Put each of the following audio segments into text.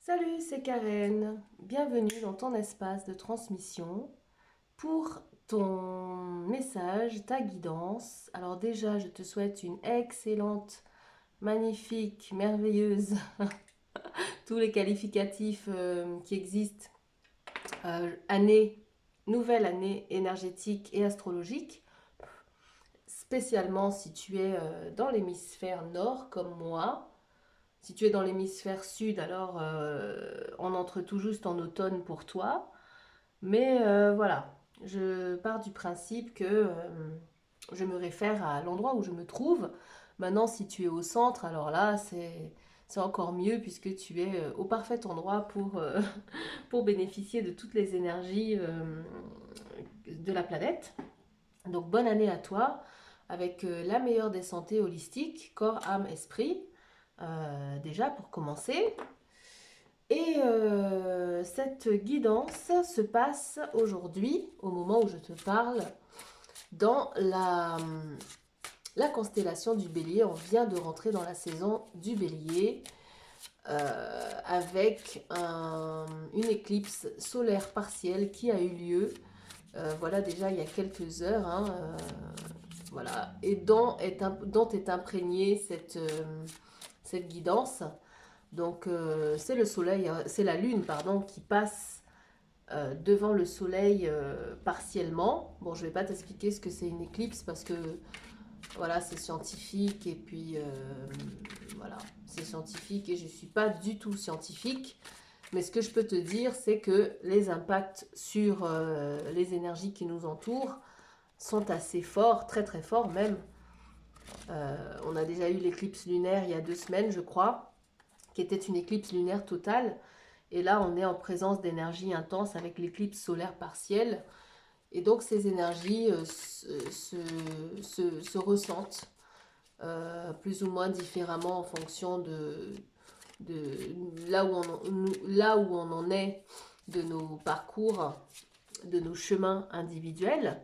Salut, c'est Karen. Bienvenue dans ton espace de transmission pour ton message, ta guidance. Alors déjà, je te souhaite une excellente, magnifique, merveilleuse, tous les qualificatifs qui existent, année, nouvelle année énergétique et astrologique, spécialement si tu es dans l'hémisphère nord comme moi. Si tu es dans l'hémisphère sud, alors on entre tout juste en automne pour toi. Mais voilà, je pars du principe que je me réfère à l'endroit où je me trouve. Maintenant, si tu es au centre, alors là, c'est encore mieux puisque tu es au parfait endroit pour bénéficier de toutes les énergies de la planète. Donc, bonne année à toi avec la meilleure des santé holistiques, corps, âme, esprit. Déjà pour commencer. Et cette guidance se passe aujourd'hui, au moment où je te parle, dans la constellation du Bélier. On vient de rentrer dans la saison du Bélier avec une éclipse solaire partielle qui a eu lieu, voilà déjà il y a quelques heures, hein, voilà, et dont est imprégnée cette guidance. Donc c'est le soleil, c'est la lune, pardon, qui passe devant le soleil partiellement. Bon, je ne vais pas t'expliquer ce que c'est une éclipse parce que voilà, c'est scientifique et puis voilà, c'est scientifique et je ne suis pas du tout scientifique. Mais ce que je peux te dire, c'est que les impacts sur les énergies qui nous entourent sont assez forts, très très forts même. On a déjà eu l'éclipse lunaire il y a 2 semaines, je crois, qui était une éclipse lunaire totale. Et là, on est en présence d'énergie intense avec l'éclipse solaire partielle. Et donc, ces énergies se ressentent plus ou moins différemment en fonction de là où on en est de nos parcours, de nos chemins individuels.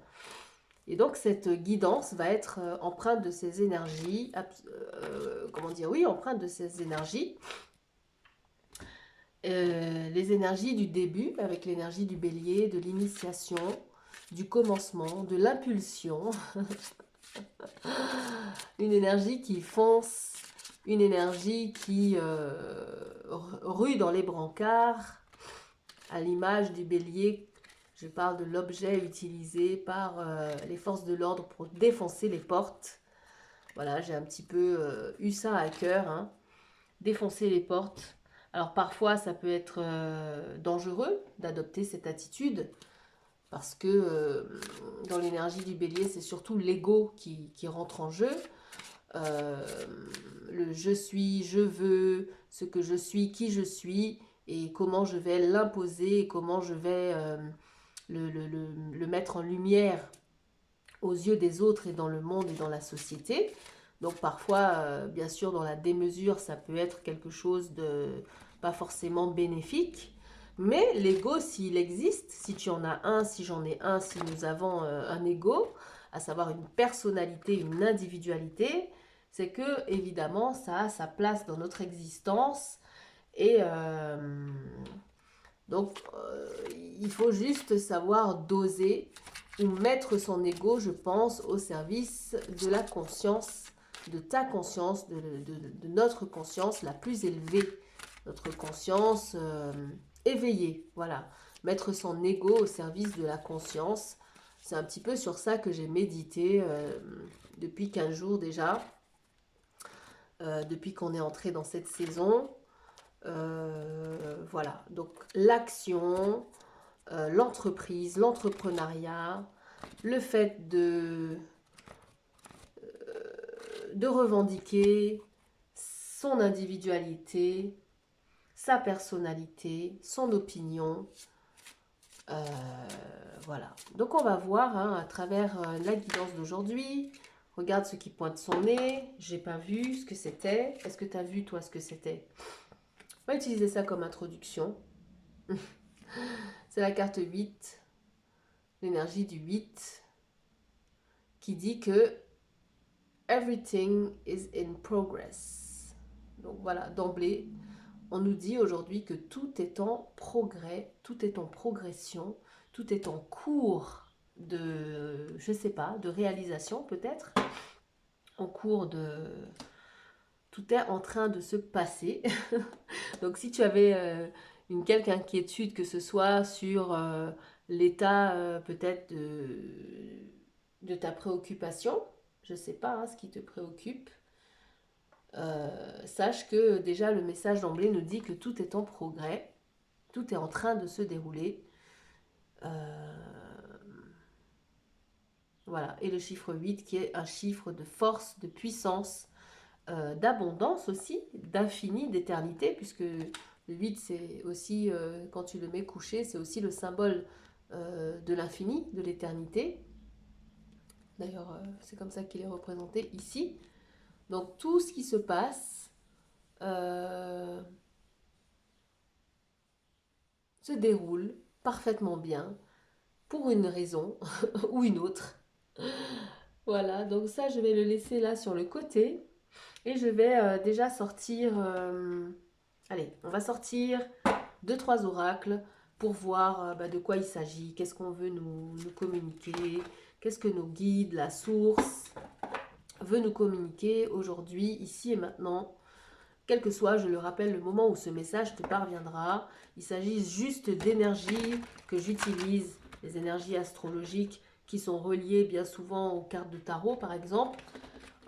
Et donc, cette guidance va être empreinte de ces énergies, comment dire, oui, empreinte de ces énergies. Les énergies du début, avec l'énergie du bélier, de l'initiation, du commencement, de l'impulsion, une énergie qui fonce, une énergie qui rue dans les brancards, à l'image du bélier. Je parle de l'objet utilisé par les forces de l'ordre pour défoncer les portes. Voilà, j'ai un petit peu eu ça à cœur, hein, défoncer les portes. Alors parfois, ça peut être dangereux d'adopter cette attitude parce que dans l'énergie du bélier, c'est surtout l'ego qui rentre en jeu. Euh, le je suis, je veux, ce que je suis, qui je suis et comment je vais l'imposer et comment je vais le mettre en lumière aux yeux des autres et dans le monde et dans la société. Donc parfois, bien sûr, dans la démesure, ça peut être quelque chose de pas forcément bénéfique. Mais l'ego, s'il existe, si tu en as un, si j'en ai un, si nous avons un ego, à savoir une personnalité, une individualité, c'est que évidemment, ça a sa place dans notre existence. Et donc, il faut juste savoir doser ou mettre son ego, je pense, au service de la conscience, de ta conscience, de notre conscience la plus élevée, notre conscience éveillée. Voilà, mettre son ego au service de la conscience. C'est un petit peu sur ça que j'ai médité depuis 15 jours déjà, depuis qu'on est entré dans cette saison. Voilà, donc l'action, l'entreprise, l'entrepreneuriat, le fait de revendiquer son individualité, sa personnalité, son opinion. Euh, voilà. Donc on va voir hein, à travers la guidance d'aujourd'hui. Regarde ce qui pointe son nez. J'ai pas vu ce que c'était. Est-ce que tu as vu toi ce que c'était? On va utiliser ça comme introduction. C'est la carte 8, l'énergie du 8, qui dit que everything is in progress. Donc voilà, d'emblée, On nous dit aujourd'hui que tout est en progrès, tout est en progression, tout est en cours de, je sais pas, de réalisation peut-être, en cours de... Tout est en train de se passer. Donc si tu avais quelque inquiétude, que ce soit sur l'état peut-être de ta préoccupation, je ne sais pas hein, ce qui te préoccupe, sache que déjà le message d'emblée nous dit que tout est en progrès, tout est en train de se dérouler. Voilà, et le chiffre 8 qui est un chiffre de force, de puissance, d'abondance aussi, d'infini, d'éternité, puisque le 8 c'est aussi, quand tu le mets couché, c'est aussi le symbole de l'infini, de l'éternité. D'ailleurs, c'est comme ça qu'il est représenté ici. Donc tout ce qui se passe se déroule parfaitement bien, pour une raison ou une autre. Voilà, donc ça je vais le laisser là sur le côté. Et je vais déjà sortir... allez, on va sortir 2-3 oracles pour voir de quoi il s'agit, qu'est-ce qu'on veut nous communiquer, qu'est-ce que nos guides, la source, veut nous communiquer aujourd'hui, ici et maintenant. Quel que soit, je le rappelle, le moment où ce message te parviendra, il s'agit juste d'énergies que j'utilise, les énergies astrologiques qui sont reliées bien souvent aux cartes de tarot par exemple.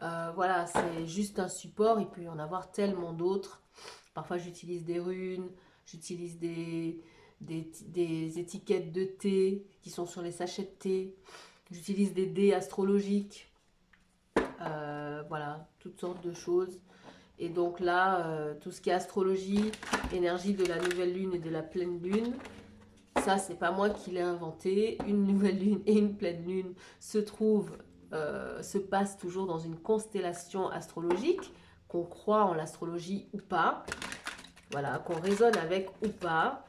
Voilà, c'est juste un support, il peut y en avoir tellement d'autres. Parfois j'utilise des runes, j'utilise des étiquettes de thé qui sont sur les sachets de thé, j'utilise des dés astrologiques, voilà, toutes sortes de choses. Et donc là, tout ce qui est astrologie, énergie de la nouvelle lune et de la pleine lune, ça c'est pas moi qui l'ai inventé. Une nouvelle lune et une pleine lune se passent toujours dans une constellation astrologique, qu'on croit en l'astrologie ou pas, voilà, qu'on raisonne avec ou pas.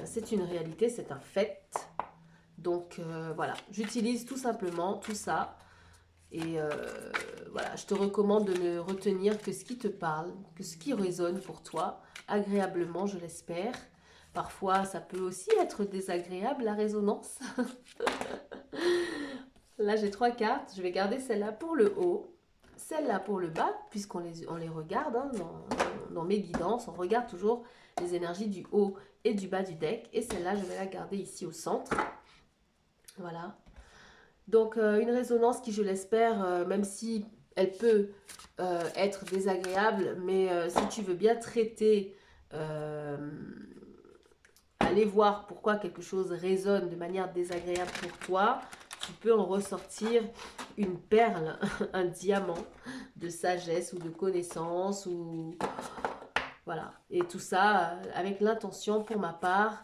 C'est une réalité, c'est un fait. Donc voilà, j'utilise tout simplement tout ça. Et voilà, je te recommande de ne retenir que ce qui te parle, que ce qui résonne pour toi, agréablement, je l'espère. Parfois, ça peut aussi être désagréable, la résonance. Là, j'ai 3 cartes. Je vais garder celle-là pour le haut, celle-là pour le bas, puisqu'on les regarde hein, dans mes guidances. On regarde toujours les énergies du haut et du bas du deck. Et celle-là, je vais la garder ici au centre. Voilà. Donc, une résonance qui, je l'espère, même si elle peut être désagréable, mais si tu veux bien traiter, aller voir pourquoi quelque chose résonne de manière désagréable pour toi, tu peux en ressortir une perle, un diamant de sagesse ou de connaissance, ou voilà. Et tout ça avec l'intention, pour ma part,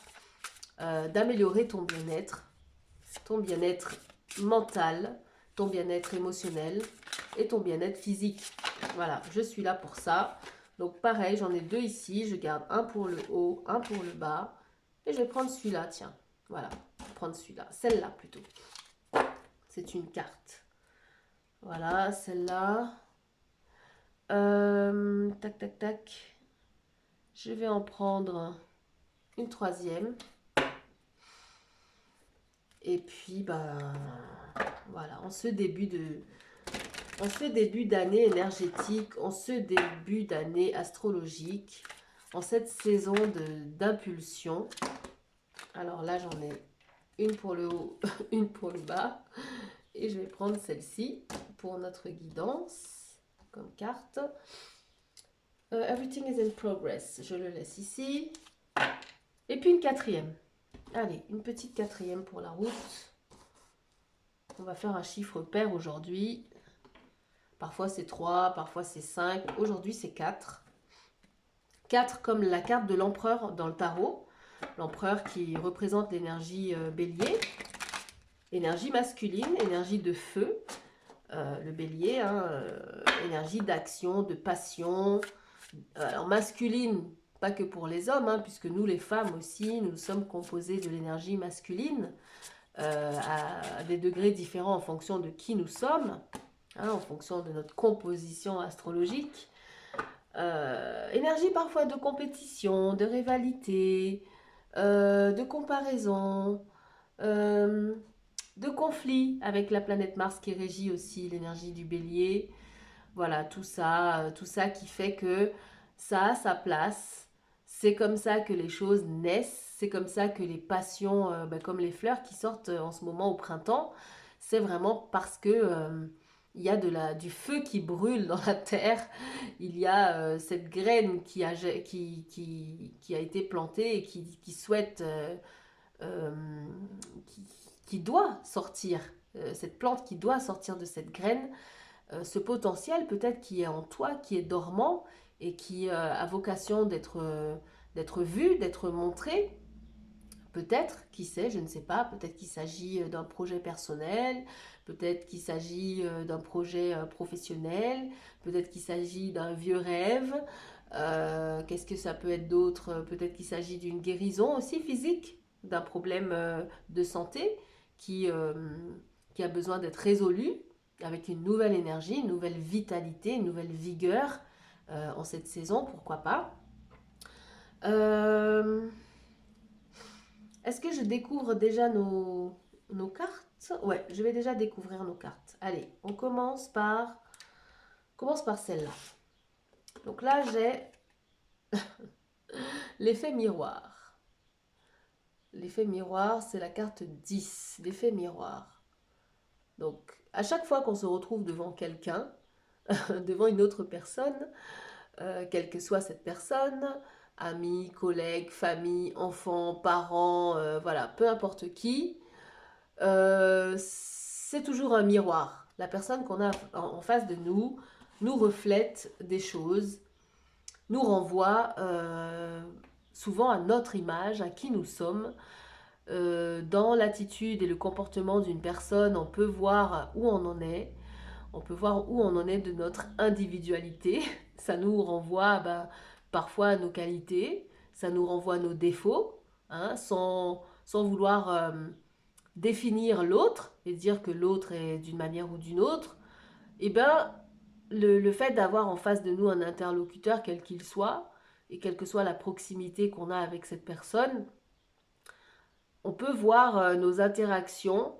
d'améliorer ton bien-être mental, ton bien-être émotionnel et ton bien-être physique. Voilà, je suis là pour ça. Donc pareil, j'en ai 2 ici. Je garde un pour le haut, un pour le bas. Et je vais prendre celui-là, tiens. Voilà, je vais prendre celui-là. Celle-là plutôt. C'est une carte. Voilà, celle-là. Tac, tac, tac. Je vais en prendre une 3e. Et puis, voilà, en ce début d'année énergétique, en ce début d'année astrologique, en cette saison d'impulsion. Alors là, j'en ai une pour le haut, une pour le bas. Et je vais prendre celle-ci pour notre guidance comme carte. Everything is in progress. Je le laisse ici. Et puis une 4e. Allez, une petite 4e pour la route. On va faire un chiffre pair aujourd'hui. Parfois c'est 3, parfois c'est 5. Aujourd'hui c'est 4. 4 comme la carte de l'empereur dans le tarot. L'empereur qui représente l'énergie bélier. Énergie masculine, énergie de feu. Le bélier, hein, énergie d'action, de passion. Alors masculine, pas que pour les hommes, hein, puisque nous les femmes aussi, nous sommes composés de l'énergie masculine. À des degrés différents en fonction de qui nous sommes, hein, en fonction de notre composition astrologique. Énergie parfois de compétition, de rivalité, de comparaison, euh, de conflit avec la planète Mars qui régit aussi l'énergie du bélier. Voilà, tout ça qui fait que ça a sa place. C'est comme ça que les choses naissent. C'est comme ça que les passions, comme les fleurs qui sortent en ce moment au printemps, c'est vraiment parce que il y a du feu qui brûle dans la terre. Il y a cette graine qui a été plantée et qui souhaite, euh, qui, qui doit sortir, cette plante qui doit sortir de cette graine, ce potentiel peut-être qui est en toi, qui est dormant et qui a vocation d'être vu, d'être montré. Peut-être, qui sait, je ne sais pas, peut-être qu'il s'agit d'un projet personnel, peut-être qu'il s'agit d'un projet professionnel, peut-être qu'il s'agit d'un vieux rêve. Qu'est-ce que ça peut être d'autre? Peut-être qu'il s'agit d'une guérison aussi physique, d'un problème de santé qui, euh, qui a besoin d'être résolu avec une nouvelle énergie, une nouvelle vitalité, une nouvelle vigueur en cette saison, pourquoi pas. Euh, Est-ce que je découvre déjà nos cartes? Ouais, je vais déjà découvrir nos cartes. Allez, on commence par celle-là. Donc là, j'ai l'effet miroir. L'effet miroir, c'est la carte 10, l'effet miroir. Donc, à chaque fois qu'on se retrouve devant quelqu'un, devant une autre personne, quelle que soit cette personne, amis, collègues, famille, enfants, parents, voilà, peu importe qui, c'est toujours un miroir. La personne qu'on a en face de nous nous reflète des choses, nous renvoie souvent à notre image, à qui nous sommes. Dans l'attitude et le comportement d'une personne, on peut voir où on en est. On peut voir où on en est de notre individualité. Ça nous renvoie parfois à nos qualités, ça nous renvoie à nos défauts, hein, sans vouloir définir l'autre et dire que l'autre est d'une manière ou d'une autre. Et bien, le fait d'avoir en face de nous un interlocuteur, quel qu'il soit, et quelle que soit la proximité qu'on a avec cette personne, on peut voir nos interactions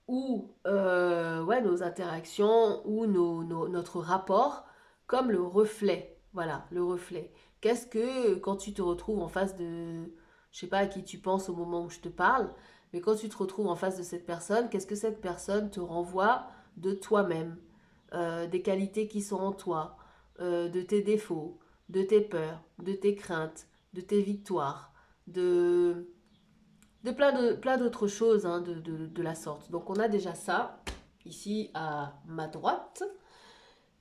nos interactions ou notre rapport comme le reflet. Voilà, le reflet. Qu'est-ce que quand tu te retrouves en face de, je sais pas à qui tu penses au moment où je te parle, mais quand tu te retrouves en face de cette personne, qu'est-ce que cette personne te renvoie de toi-même, des qualités qui sont en toi, de tes défauts, de tes peurs, de tes craintes, de tes victoires, de plein d'autres choses hein, de la sorte. Donc on a déjà ça, ici à ma droite.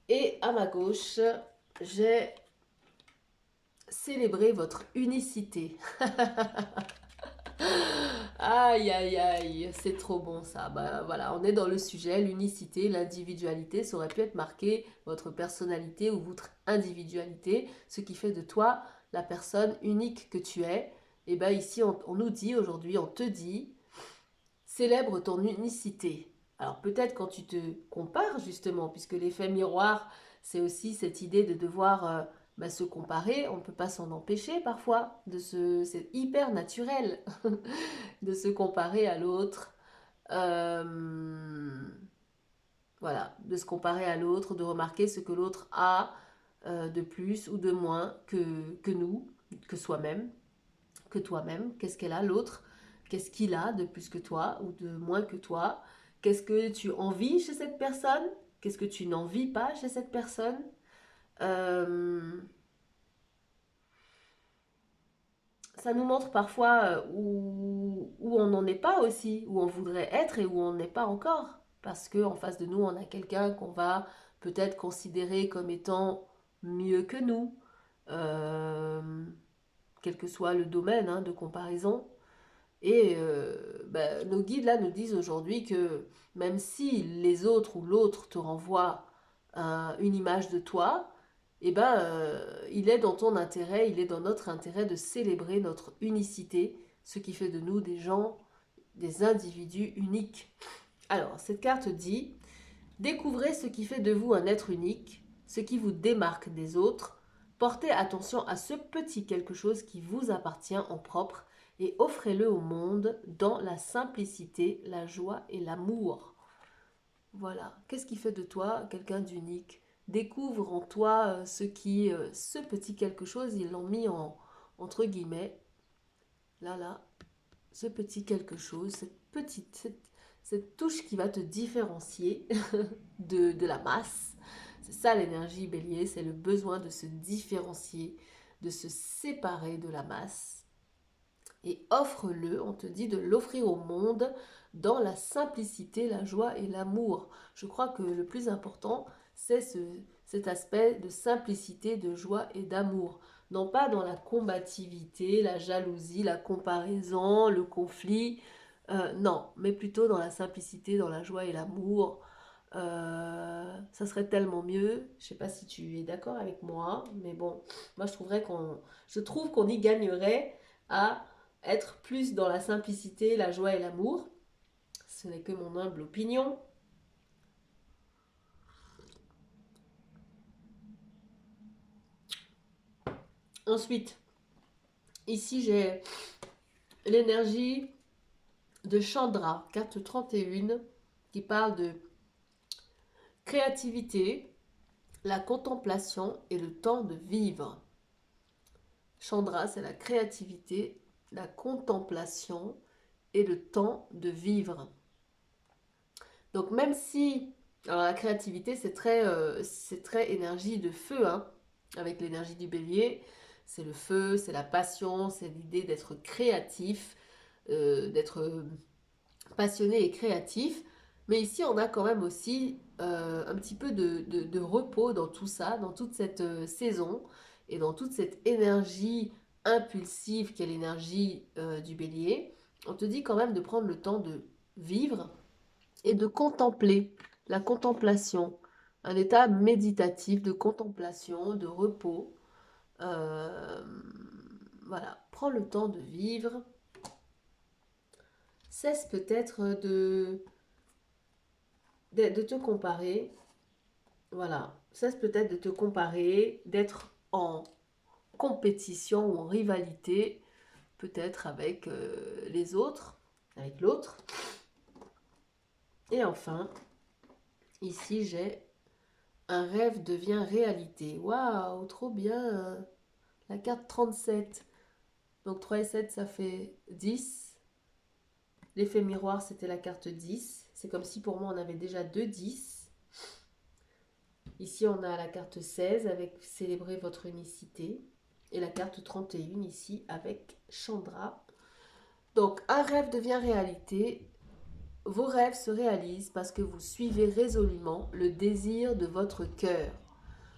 Et à ma gauche, j'ai célébré votre unicité. Aïe, aïe, aïe, c'est trop bon ça. Bah, voilà, on est dans le sujet, l'unicité, l'individualité. Ça aurait pu être marqué votre personnalité ou votre individualité, ce qui fait de toi la personne unique que tu es. Et bien ici, on nous dit aujourd'hui, on te dit, célèbre ton unicité. Alors peut-être quand tu te compares justement, puisque l'effet miroir, c'est aussi cette idée de devoir se comparer, on ne peut pas s'en empêcher parfois, c'est hyper naturel de se comparer à l'autre. Euh, voilà, de se comparer à l'autre, de remarquer ce que l'autre a de plus ou de moins que nous, que soi-même, que toi-même. Qu'est-ce qu'elle a l'autre? Qu'est-ce qu'il a de plus que toi ou de moins que toi? Qu'est-ce que tu envies chez cette personne? Qu'est-ce que tu n'envies pas chez cette personne? Euh, Ça nous montre parfois où on n'en est pas aussi, où on voudrait être et où on n'est pas encore. Parce qu'en face de nous, on a quelqu'un qu'on va peut-être considérer comme étant mieux que nous, euh, quel que soit le domaine hein, de comparaison. Et nos guides là nous disent aujourd'hui que même si les autres ou l'autre te renvoie une image de toi, il est dans ton intérêt, il est dans notre intérêt de célébrer notre unicité, ce qui fait de nous des gens, des individus uniques. Alors, cette carte dit, découvrez ce qui fait de vous un être unique, ce qui vous démarque des autres, Portez attention à ce petit quelque chose qui vous appartient en propre et offrez-le au monde dans la simplicité, la joie et l'amour. Voilà. Qu'est-ce qui fait de toi quelqu'un d'unique? Découvre en toi ce petit quelque chose, ils l'ont mis entre guillemets, là, ce petit quelque chose, cette touche qui va te différencier de la masse. C'est ça l'énergie bélier, c'est le besoin de se différencier, de se séparer de la masse. Et offre-le, on te dit de l'offrir au monde dans la simplicité, la joie et l'amour. Je crois que le plus important, c'est cet aspect de simplicité, de joie et d'amour. Non pas dans la combativité, la jalousie, la comparaison, le conflit. Non, mais plutôt dans la simplicité, dans la joie et l'amour. Ça serait tellement mieux. Je sais pas si tu es d'accord avec moi, mais bon, moi je trouve qu'on y gagnerait à être plus dans la simplicité, la joie et l'amour. Ce n'est que mon humble opinion. Ensuite, ici j'ai l'énergie de Chandra, carte 31, qui parle de créativité, la contemplation et le temps de vivre. Chandra, c'est la créativité, la contemplation et le temps de vivre. Donc même si, alors la créativité c'est très énergie de feu, hein, avec l'énergie du bélier, c'est le feu, c'est la passion, c'est l'idée d'être créatif, d'être passionné et créatif. Mais ici on a quand même aussi un petit peu de repos dans tout ça, dans toute cette saison et dans toute cette énergie impulsive qui est l'énergie du bélier. On te dit quand même de prendre le temps de vivre et de contempler, la contemplation, un état méditatif de contemplation, de repos. Euh, voilà, prends le temps de vivre. Cesse peut-être de te comparer. Voilà, cesse peut-être de te comparer, d'être en compétition ou en rivalité, peut-être avec les autres, avec l'autre. Et enfin, ici j'ai un rêve devient réalité. Waouh, trop bien. La carte 37. Donc 3 et 7, ça fait 10. L'effet miroir, c'était la carte 10. C'est comme si pour moi, on avait déjà 2 10. Ici, on a la carte 16 avec célébrer votre unicité. Et la carte 31 ici avec Chandra. Donc, un rêve devient réalité. Vos rêves se réalisent parce que vous suivez résolument le désir de votre cœur.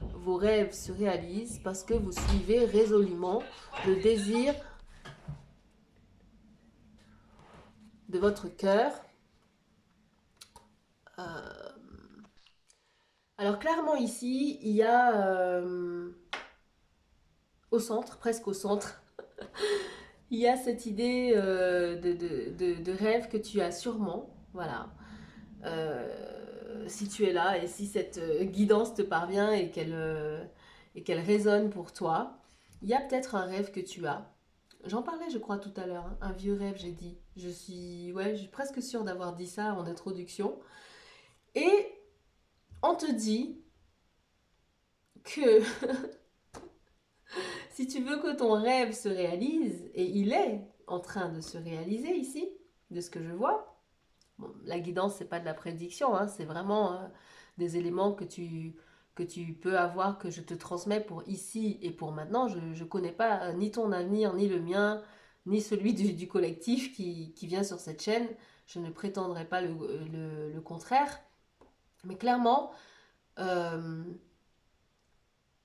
Vos rêves se réalisent parce que vous suivez résolument le désir de votre cœur. Alors clairement ici, il y a au centre, presque au centre, il y a cette idée de rêve que tu as sûrement. Voilà. Si tu es là et si cette guidance te parvient et qu'elle résonne pour toi, il y a peut-être un rêve que tu as. J'en parlais, je crois, tout à l'heure. Hein. Un vieux rêve, j'ai dit. Je suis presque sûre d'avoir dit ça en introduction. Et on te dit que si tu veux que ton rêve se réalise, et il est en train de se réaliser ici, de ce que je vois, bon, la guidance, c'est pas de la prédiction, hein, c'est vraiment des éléments que tu peux avoir, que je te transmets pour ici et pour maintenant. Je ne connais pas ni ton avenir, ni le mien, ni celui du collectif qui vient sur cette chaîne. Je ne prétendrai pas le contraire. Mais clairement, il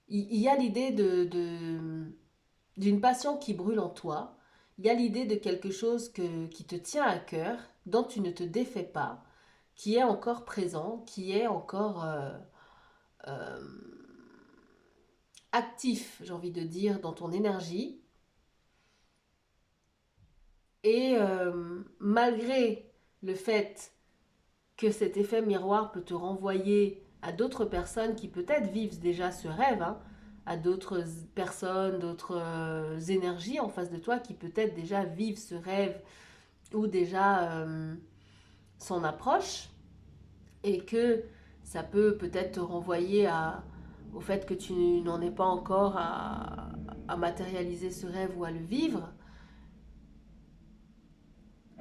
y a l'idée d'une passion qui brûle en toi. Il y a l'idée de quelque chose qui te tient à cœur, dont tu ne te défais pas, qui est encore présent, qui est encore euh, actif, j'ai envie de dire, dans ton énergie. Et malgré le fait que cet effet miroir peut te renvoyer à d'autres personnes qui peut-être vivent déjà ce rêve, hein, à d'autres personnes, d'autres énergies en face de toi qui peut-être déjà vivent ce rêve ou déjà s'en approchent et que ça peut peut-être te renvoyer au fait que tu n'en es pas encore à matérialiser ce rêve ou à le vivre.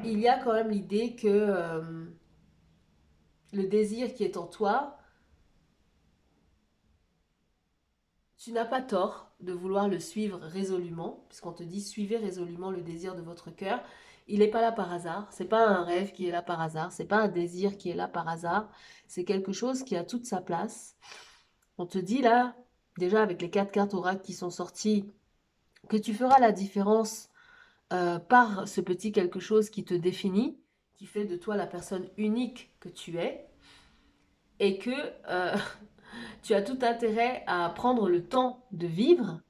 Il y a quand même l'idée que le désir qui est en toi, tu n'as pas tort de vouloir le suivre résolument, puisqu'on te dit suivez résolument le désir de votre cœur. Il n'est pas là par hasard, c'est pas un rêve qui est là par hasard, c'est pas un désir qui est là par hasard, c'est quelque chose qui a toute sa place. On te dit là, déjà avec les 4 cartes oracles qui sont sorties, que tu feras la différence par ce petit quelque chose qui te définit, qui fait de toi la personne unique que tu es, et que tu as tout intérêt à prendre le temps de vivre,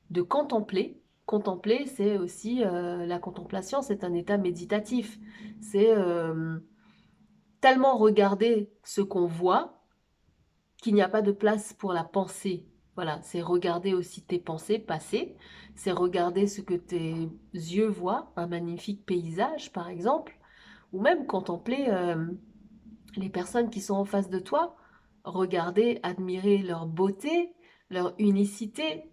de contempler. Contempler, c'est aussi la contemplation, c'est un état méditatif. C'est tellement regarder ce qu'on voit qu'il n'y a pas de place pour la pensée. Voilà, c'est regarder aussi tes pensées passer, c'est regarder ce que tes yeux voient, un magnifique paysage par exemple, ou même contempler les personnes qui sont en face de toi, regarder, admirer leur beauté, leur unicité.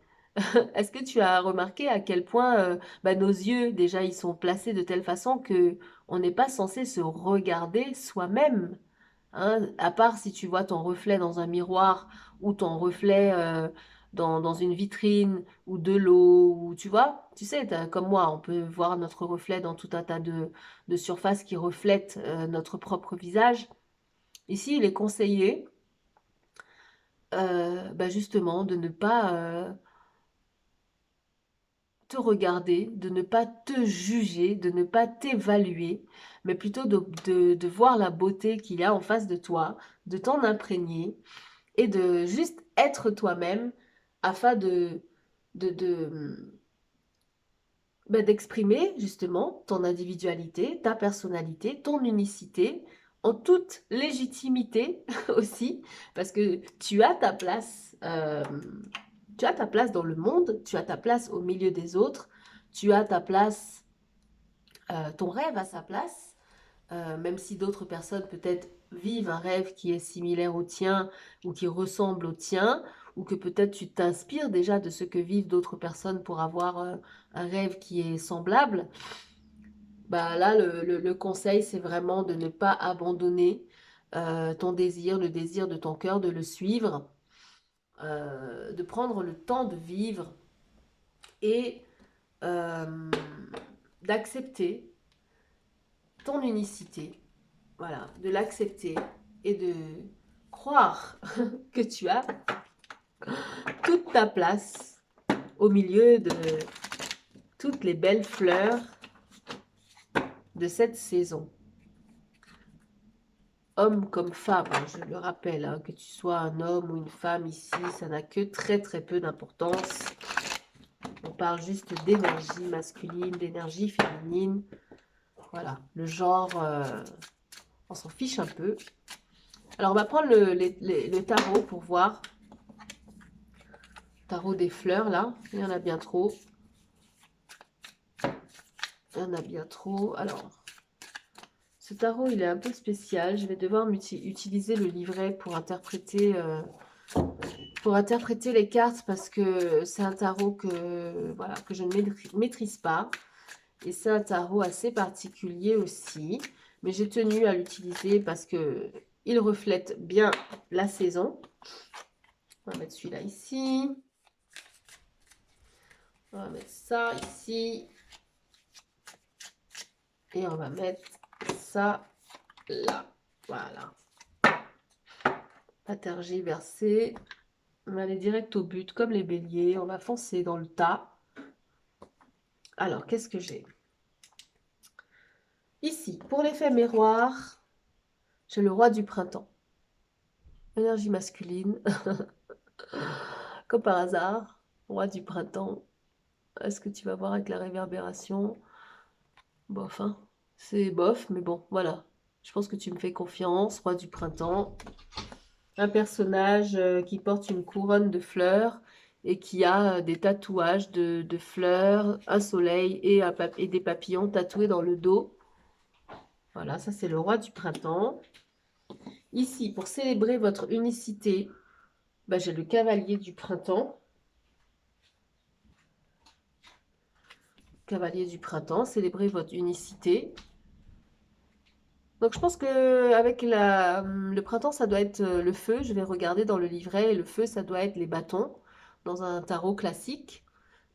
Est-ce que tu as remarqué à quel point nos yeux, déjà, ils sont placés de telle façon que on n'est pas censé se regarder soi-même, hein, à part si tu vois ton reflet dans un miroir ou ton reflet dans une vitrine ou de l'eau, ou tu vois, tu sais, comme moi, on peut voir notre reflet dans tout un tas de surfaces qui reflètent notre propre visage. Ici, il est conseillé justement de ne pas te regarder, de ne pas te juger, de ne pas t'évaluer, mais plutôt de voir la beauté qu'il y a en face de toi, de t'en imprégner et de juste être toi-même afin de, d'exprimer justement ton individualité, ta personnalité, ton unicité en toute légitimité aussi, parce que tu as ta place, tu as ta place dans le monde, tu as ta place au milieu des autres, tu as ta place, ton rêve a sa place, même si d'autres personnes peut-être vivent un rêve qui est similaire au tien ou qui ressemble au tien, ou que peut-être tu t'inspires déjà de ce que vivent d'autres personnes pour avoir un rêve qui est semblable. Bah là, le conseil, c'est vraiment de ne pas abandonner ton désir, le désir de ton cœur, de le suivre, de prendre le temps de vivre et euh, d'accepter ton unicité, voilà, de l'accepter et de croire que tu as toute ta place au milieu de toutes les belles fleurs de cette saison. Homme comme femme, hein, je le rappelle, hein, que tu sois un homme ou une femme ici, ça n'a que très très peu d'importance. On parle juste d'énergie masculine, d'énergie féminine. Voilà, le genre, on s'en fiche un peu. Alors, on va prendre le tarot pour voir. Tarot des fleurs, là. Il y en a bien trop. Il y en a bien trop. Alors, ce tarot, il est un peu spécial. Je vais devoir utiliser le livret pour interpréter les cartes parce que c'est un tarot que, voilà, que je ne maîtrise pas. Et c'est un tarot assez particulier aussi. Mais j'ai tenu à l'utiliser parce que il reflète bien la saison. On va mettre celui-là ici. On va mettre ça ici. Et on va mettre ça là. Voilà. Pas tergiverser. On va aller direct au but, comme les béliers. On va foncer dans le tas. Alors, qu'est-ce que j'ai? Ici, pour l'effet miroir, j'ai le roi du printemps. Énergie masculine. Comme par hasard, roi du printemps. Est-ce que tu vas voir avec la réverbération? Bof, hein. C'est bof, mais bon, voilà. Je pense que tu me fais confiance, roi du printemps. Un personnage qui porte une couronne de fleurs et qui a des tatouages de fleurs, un soleil et des papillons tatoués dans le dos. Voilà, ça c'est le roi du printemps. Ici, pour célébrer votre unicité, ben, j'ai le cavalier du printemps. Cavalier du printemps, célébrer votre unicité. Donc je pense que avec le printemps, ça doit être le feu. Je vais regarder dans le livret. Et le feu, ça doit être les bâtons dans un tarot classique.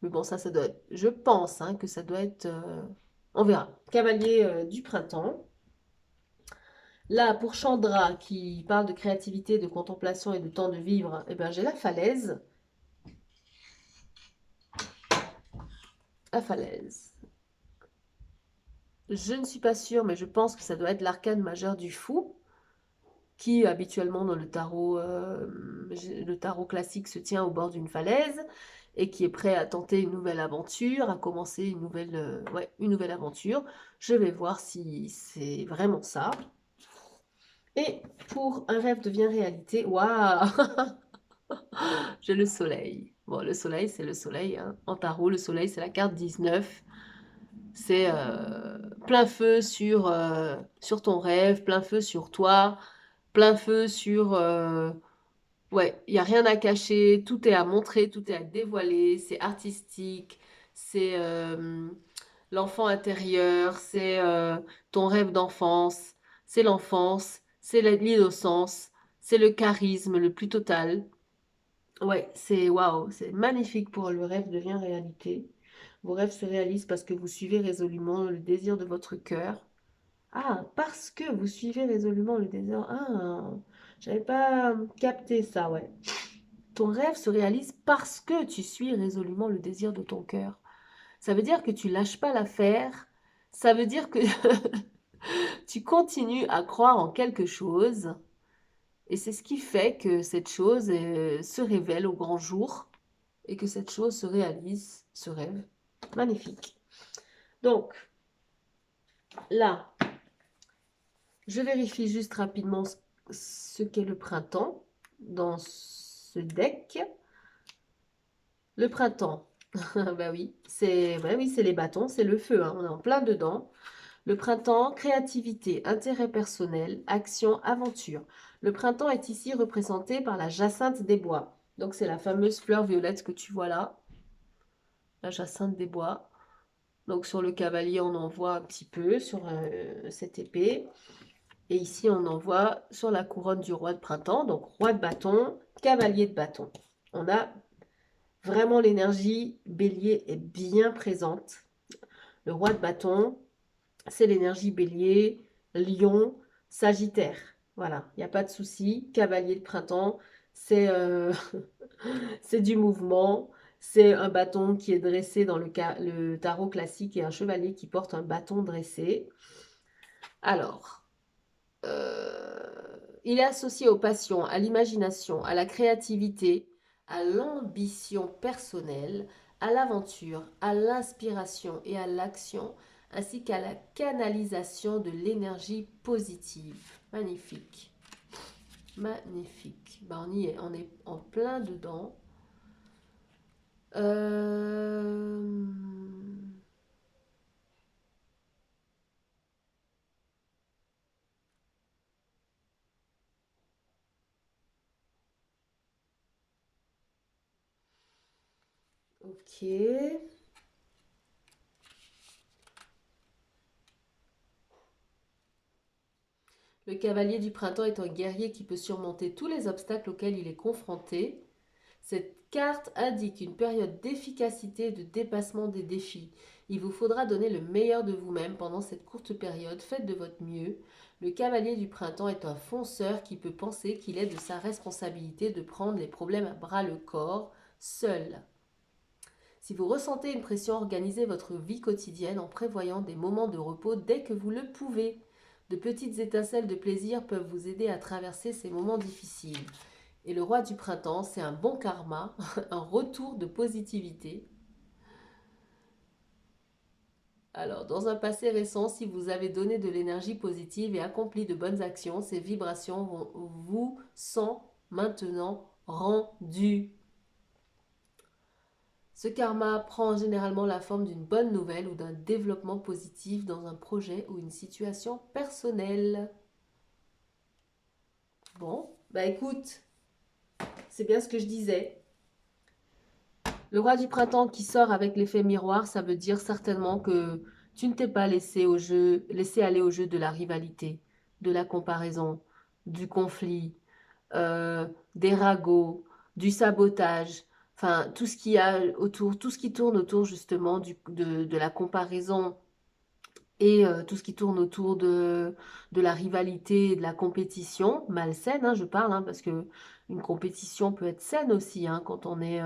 Mais bon, ça doit être, je pense hein, que ça doit être... on verra. Cavalier du printemps. Là, pour Chandra, qui parle de créativité, de contemplation et de temps de vivre, eh ben, j'ai la falaise. La falaise. Je ne suis pas sûre, mais je pense que ça doit être l'arcane majeur du fou, qui habituellement dans le tarot classique se tient au bord d'une falaise et qui est prêt à tenter une nouvelle aventure, à commencer une nouvelle aventure. Je vais voir si c'est vraiment ça. Et pour un rêve devient réalité, waouh, j'ai le soleil. Bon, le soleil, c'est le soleil. Hein. En tarot, le soleil, c'est la carte 19. C'est plein feu sur ton rêve, plein feu sur toi, plein feu sur... ouais, il n'y a rien à cacher, tout est à montrer, tout est à dévoiler, c'est artistique, c'est l'enfant intérieur, c'est ton rêve d'enfance, c'est l'innocence, c'est le charisme le plus total. Ouais, c'est waouh, c'est magnifique pour le rêve devient réalité. Vos rêves se réalisent parce que vous suivez résolument le désir de votre cœur. Ah, parce que vous suivez résolument le désir. Ah, j'avais pas capté ça, ouais. Ton rêve se réalise parce que tu suis résolument le désir de ton cœur. Ça veut dire que tu lâches pas l'affaire. Ça veut dire que tu continues à croire en quelque chose. Et c'est ce qui fait que cette chose se révèle au grand jour et que cette chose se réalise, ce rêve. Magnifique. Donc, là, je vérifie juste rapidement ce qu'est le printemps dans ce deck. Le printemps, bah oui, c'est les bâtons, c'est le feu, hein, on est en plein dedans. Le printemps, créativité, intérêt personnel, action, aventure. Le printemps est ici représenté par la jacinthe des bois. Donc c'est la fameuse fleur violette que tu vois là, la jacinthe des bois. Donc sur le cavalier, on en voit un petit peu sur cette épée. Et ici, on en voit sur la couronne du roi de printemps. Donc roi de bâton, cavalier de bâton. On a vraiment l'énergie bélier est bien présente. Le roi de bâton, c'est l'énergie bélier, lion, sagittaire. Voilà, il n'y a pas de souci. Cavalier de printemps, c'est c'est du mouvement. C'est un bâton qui est dressé dans le tarot classique et un chevalier qui porte un bâton dressé. Alors, il est associé aux passions, à l'imagination, à la créativité, à l'ambition personnelle, à l'aventure, à l'inspiration et à l'action, ainsi qu'à la canalisation de l'énergie positive. Magnifique. Magnifique. Ben, on est en plein dedans. Euh... Ok. Le cavalier du printemps est un guerrier qui peut surmonter tous les obstacles auxquels il est confronté. Cette carte indique une période d'efficacité et de dépassement des défis. Il vous faudra donner le meilleur de vous-même pendant cette courte période. Faites de votre mieux. Le cavalier du printemps est un fonceur qui peut penser qu'il est de sa responsabilité de prendre les problèmes à bras le corps, seul. Si vous ressentez une pression, organisez votre vie quotidienne en prévoyant des moments de repos dès que vous le pouvez. De petites étincelles de plaisir peuvent vous aider à traverser ces moments difficiles. Et le roi du printemps, c'est un bon karma, un retour de positivité. Alors, dans un passé récent, si vous avez donné de l'énergie positive et accompli de bonnes actions, ces vibrations vous sont maintenant rendues. Ce karma prend généralement la forme d'une bonne nouvelle ou d'un développement positif dans un projet ou une situation personnelle. Bon, bah écoute, c'est bien ce que je disais. Le roi du printemps qui sort avec l'effet miroir, ça veut dire certainement que tu ne t'es pas laissé aller au jeu de la rivalité, de la comparaison, du conflit, des ragots, du sabotage, enfin tout ce qui a autour, tout ce qui tourne autour justement de la comparaison et tout ce qui tourne autour de la rivalité et de la compétition malsaine, hein, je parle, hein, parce que une compétition peut être saine aussi, hein, quand on est,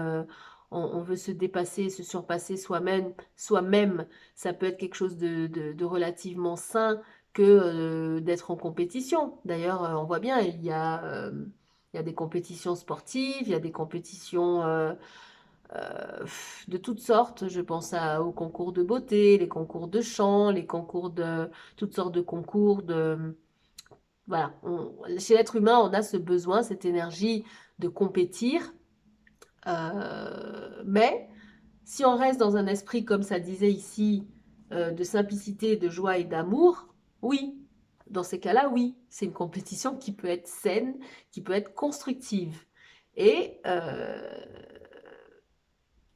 on veut se dépasser, se surpasser soi-même, ça peut être quelque chose de relativement sain que d'être en compétition. D'ailleurs, on voit bien, il y a des compétitions sportives, il y a des compétitions de toutes sortes. Je pense aux concours de beauté, les concours de chant, les concours de toutes sortes de concours de voilà. Chez l'être humain, on a ce besoin, cette énergie de compétir. Mais si on reste dans un esprit, comme ça disait ici, de simplicité, de joie et d'amour, oui. Dans ces cas-là, oui, c'est une compétition qui peut être saine, qui peut être constructive. Et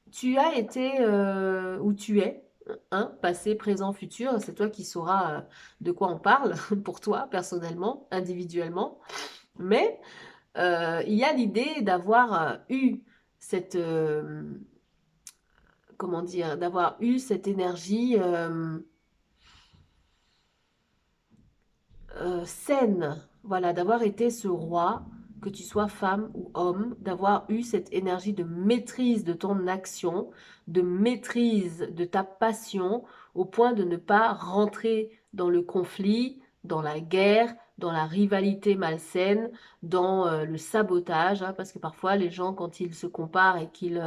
tu as été où tu es, hein, passé, présent, futur, c'est toi qui sauras de quoi on parle pour toi, personnellement, individuellement. Mais il y a l'idée d'avoir eu cette, comment dire, d'avoir eu cette énergie saine, voilà, d'avoir été ce roi, que tu sois femme ou homme, d'avoir eu cette énergie de maîtrise de ton action, de maîtrise de ta passion, au point de ne pas rentrer dans le conflit, dans la guerre, dans la rivalité malsaine, dans le sabotage, hein, parce que parfois les gens, quand ils se comparent et qu'ils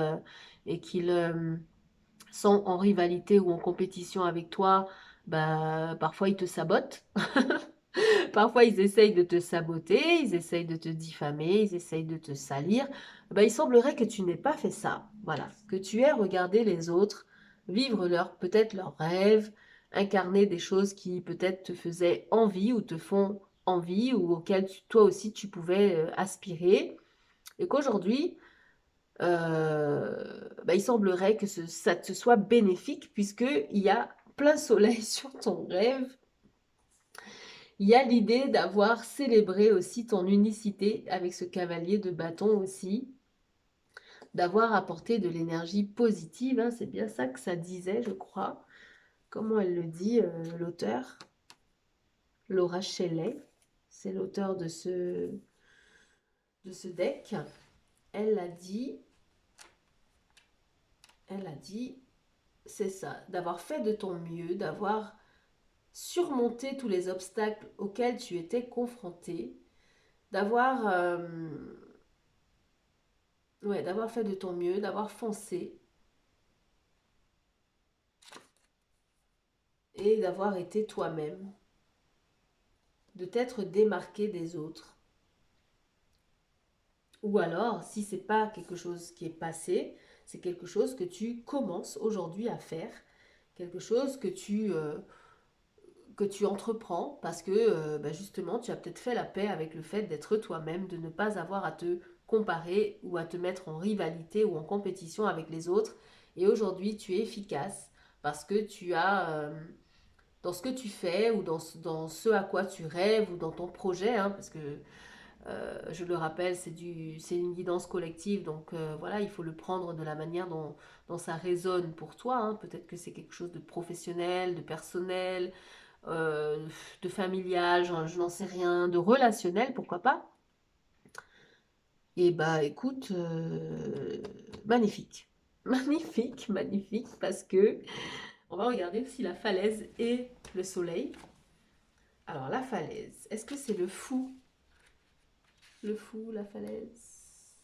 sont en rivalité ou en compétition avec toi, bah, parfois ils te sabotent. Parfois, ils essayent de te saboter, ils essayent de te diffamer, ils essayent de te salir. Ben, il semblerait que tu n'aies pas fait ça. Voilà, que tu aies regardé les autres, vivre peut-être leurs rêves, incarner des choses qui peut-être te faisaient envie ou te font envie ou auxquelles toi aussi tu pouvais aspirer. Et qu'aujourd'hui, ben, il semblerait que ça te soit bénéfique puisqu'il y a plein soleil sur ton rêve. Il y a l'idée d'avoir célébré aussi ton unicité avec ce cavalier de bâton aussi, d'avoir apporté de l'énergie positive, hein, c'est bien ça que ça disait, je crois. Comment elle le dit, l'auteur Laura Shelley, c'est l'auteur de ce deck. Elle a dit, c'est ça, d'avoir fait de ton mieux, d'avoir surmonté tous les obstacles auxquels tu étais confronté, d'avoir ouais, d'avoir fait de ton mieux, d'avoir foncé et d'avoir été toi-même, de t'être démarqué des autres. Ou alors, si c'est pas quelque chose qui est passé, c'est quelque chose que tu commences aujourd'hui à faire, quelque chose que tu entreprends parce que bah, justement tu as peut-être fait la paix avec le fait d'être toi-même, de ne pas avoir à te comparer ou à te mettre en rivalité ou en compétition avec les autres. Et aujourd'hui tu es efficace parce que tu as dans ce que tu fais ou dans ce à quoi tu rêves ou dans ton projet, hein, parce que je le rappelle, c'est une guidance collective, donc voilà, il faut le prendre de la manière dont ça résonne pour toi, hein. Peut-être que c'est quelque chose de professionnel, de personnel, euh, de familial, je n'en sais rien, de relationnel, pourquoi pas. Et bah écoute, magnifique. Magnifique, magnifique, parce que on va regarder aussi la falaise et le soleil. Alors la falaise, est-ce que c'est le fou? Le fou, la falaise.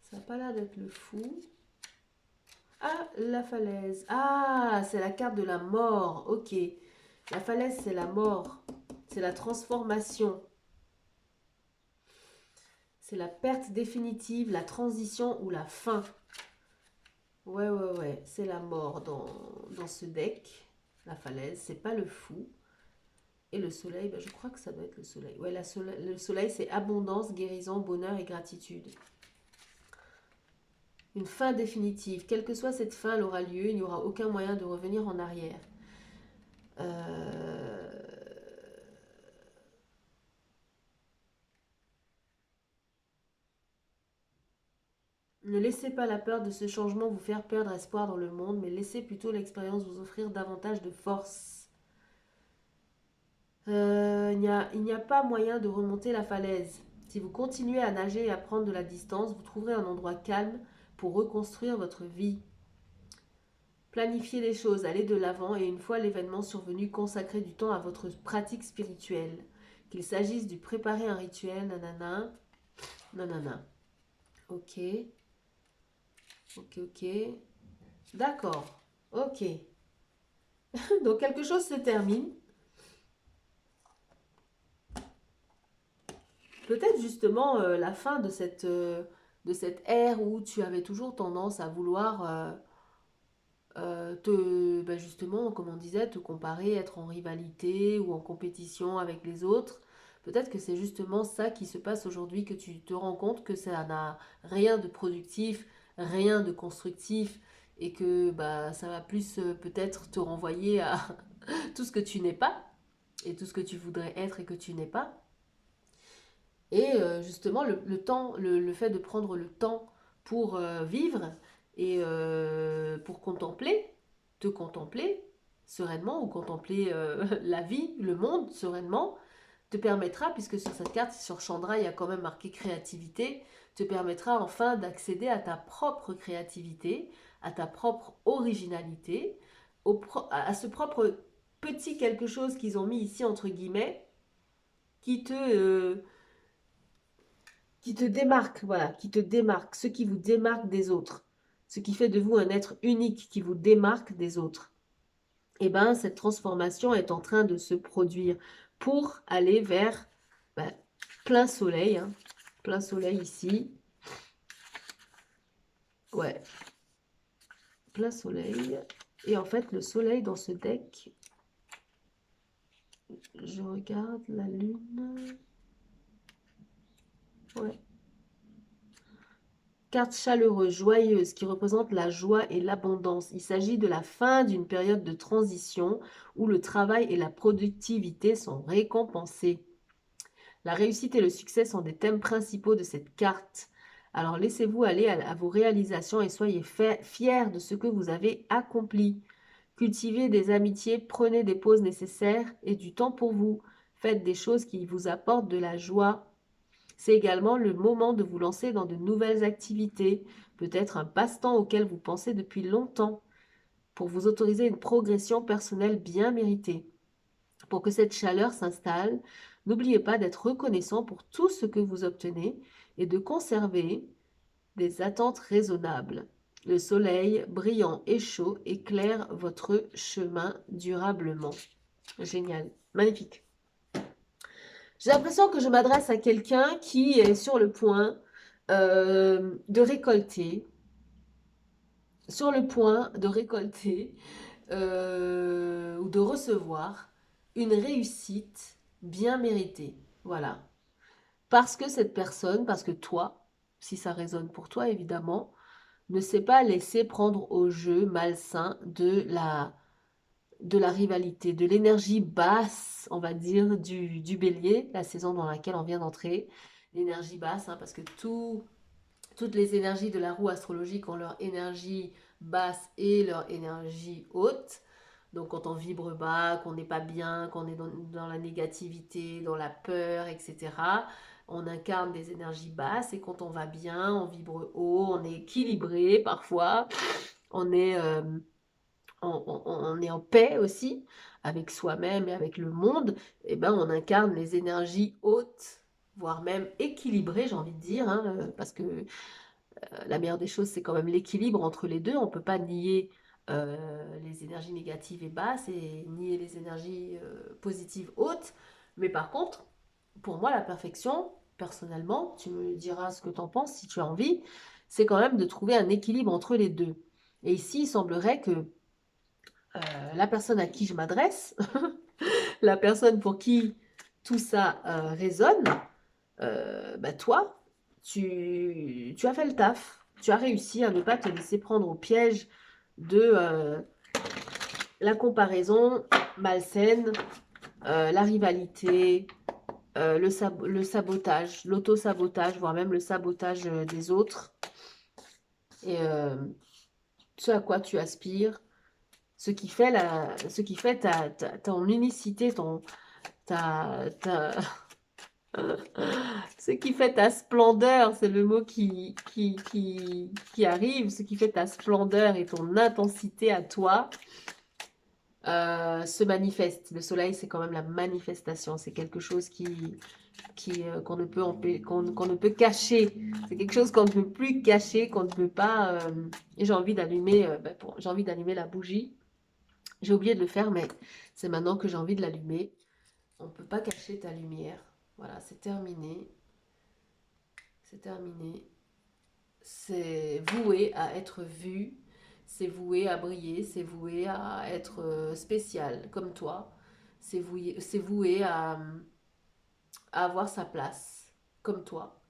Ça n'a pas l'air d'être le fou. Ah, la falaise. Ah, c'est la carte de la mort. Ok. La falaise, c'est la mort. C'est la transformation. C'est la perte définitive, la transition ou la fin. Ouais, ouais, ouais. C'est la mort dans ce deck. La falaise, c'est pas le fou. Et le soleil, ben, je crois que ça doit être le soleil. Ouais, le soleil, c'est abondance, guérison, bonheur et gratitude. Une fin définitive. Quelle que soit cette fin, elle aura lieu. Il n'y aura aucun moyen de revenir en arrière. Euh, Ne laissez pas la peur de ce changement vous faire perdre espoir dans le monde, mais laissez plutôt l'expérience vous offrir davantage de force. Il n'y a pas moyen de remonter la falaise. Si vous continuez à nager et à prendre de la distance, vous trouverez un endroit calme pour reconstruire votre vie. Planifiez les choses, allez de l'avant et une fois l'événement survenu, consacrez du temps à votre pratique spirituelle. Qu'il s'agisse de préparer un rituel, nanana, nanana. Ok, ok, ok. D'accord, ok. Donc quelque chose se termine. Peut-être justement la fin de cette ère où tu avais toujours tendance à vouloir ben justement, comme on disait, te comparer, être en rivalité ou en compétition avec les autres. Peut-être que c'est justement ça qui se passe aujourd'hui, que tu te rends compte que ça n'a rien de productif, rien de constructif, et que bah, ça va plus peut-être te renvoyer à tout ce que tu n'es pas, et tout ce que tu voudrais être et que tu n'es pas. Et justement, le temps, le fait de prendre le temps pour vivre et pour contempler, te contempler sereinement ou contempler la vie, le monde sereinement, te permettra, puisque sur cette carte, sur Chandra, il y a quand même marqué créativité, te permettra enfin d'accéder à ta propre créativité, à ta propre originalité, à ce propre petit quelque chose qu'ils ont mis ici entre guillemets, qui qui te démarque, voilà, qui te démarque, ce qui vous démarque des autres, ce qui fait de vous un être unique qui vous démarque des autres. Et bien, cette transformation est en train de se produire pour aller vers ben, plein soleil, hein, plein soleil ici, ouais, plein soleil. Et en fait, le soleil dans ce deck, je regarde la lune, ouais. Carte chaleureuse, joyeuse, qui représente la joie et l'abondance. Il s'agit de la fin d'une période de transition où le travail et la productivité sont récompensés. La réussite et le succès sont des thèmes principaux de cette carte. Alors laissez-vous aller à vos réalisations et soyez fiers de ce que vous avez accompli. Cultivez des amitiés, prenez des pauses nécessaires et du temps pour vous. Faites des choses qui vous apportent de la joie. C'est également le moment de vous lancer dans de nouvelles activités, peut-être un passe-temps auquel vous pensez depuis longtemps, pour vous autoriser une progression personnelle bien méritée. Pour que cette chaleur s'installe, n'oubliez pas d'être reconnaissant pour tout ce que vous obtenez et de conserver des attentes raisonnables. Le soleil brillant et chaud éclaire votre chemin durablement. Génial, magnifique. J'ai l'impression que je m'adresse à quelqu'un qui est sur le point de récolter, sur le point de récolter ou de recevoir une réussite bien méritée. Voilà. Parce que cette personne, parce que toi, si ça résonne pour toi évidemment, ne s'est pas laissé prendre au jeu malsain de la rivalité, de l'énergie basse, on va dire, du bélier, la saison dans laquelle on vient d'entrer. L'énergie basse, hein, parce que toutes les énergies de la roue astrologique ont leur énergie basse et leur énergie haute. Donc quand on vibre bas, qu'on n'est pas bien, qu'on est dans la négativité, dans la peur, etc., on incarne des énergies basses. Et quand on va bien, on vibre haut, on est équilibré parfois, on est on est en paix aussi avec soi-même et avec le monde, et ben on incarne les énergies hautes, voire même équilibrées, j'ai envie de dire, hein, parce que la meilleure des choses, c'est quand même l'équilibre entre les deux. On ne peut pas nier les énergies négatives et basses et nier les énergies positives hautes. Mais par contre, pour moi, la perfection, personnellement, tu me diras ce que tu en penses si tu as envie, c'est quand même de trouver un équilibre entre les deux. Et ici, il semblerait que la personne à qui je m'adresse, la personne pour qui tout ça résonne, bah toi, tu as fait le taf. Tu as réussi à ne pas te laisser prendre au piège de la comparaison malsaine, la rivalité, le sabotage, l'auto-sabotage, voire même le sabotage des autres. Et ce à quoi tu aspires, ce qui fait ton unicité, ta, ce qui fait ta splendeur, c'est le mot qui arrive, ce qui fait ta splendeur et ton intensité à toi, se manifeste. Le soleil, c'est quand même la manifestation, c'est quelque chose qu'on ne peut, qu'on ne peut cacher, c'est quelque chose qu'on ne peut plus cacher, qu'on ne peut pas... et j'ai envie d'allumer j'ai envie d'allumer la bougie. J'ai oublié de le faire, mais c'est maintenant que j'ai envie de l'allumer. On ne peut pas cacher ta lumière. Voilà, c'est terminé. C'est terminé. C'est voué à être vu, c'est voué à briller, c'est voué à être spécial comme toi, c'est voué à avoir sa place comme toi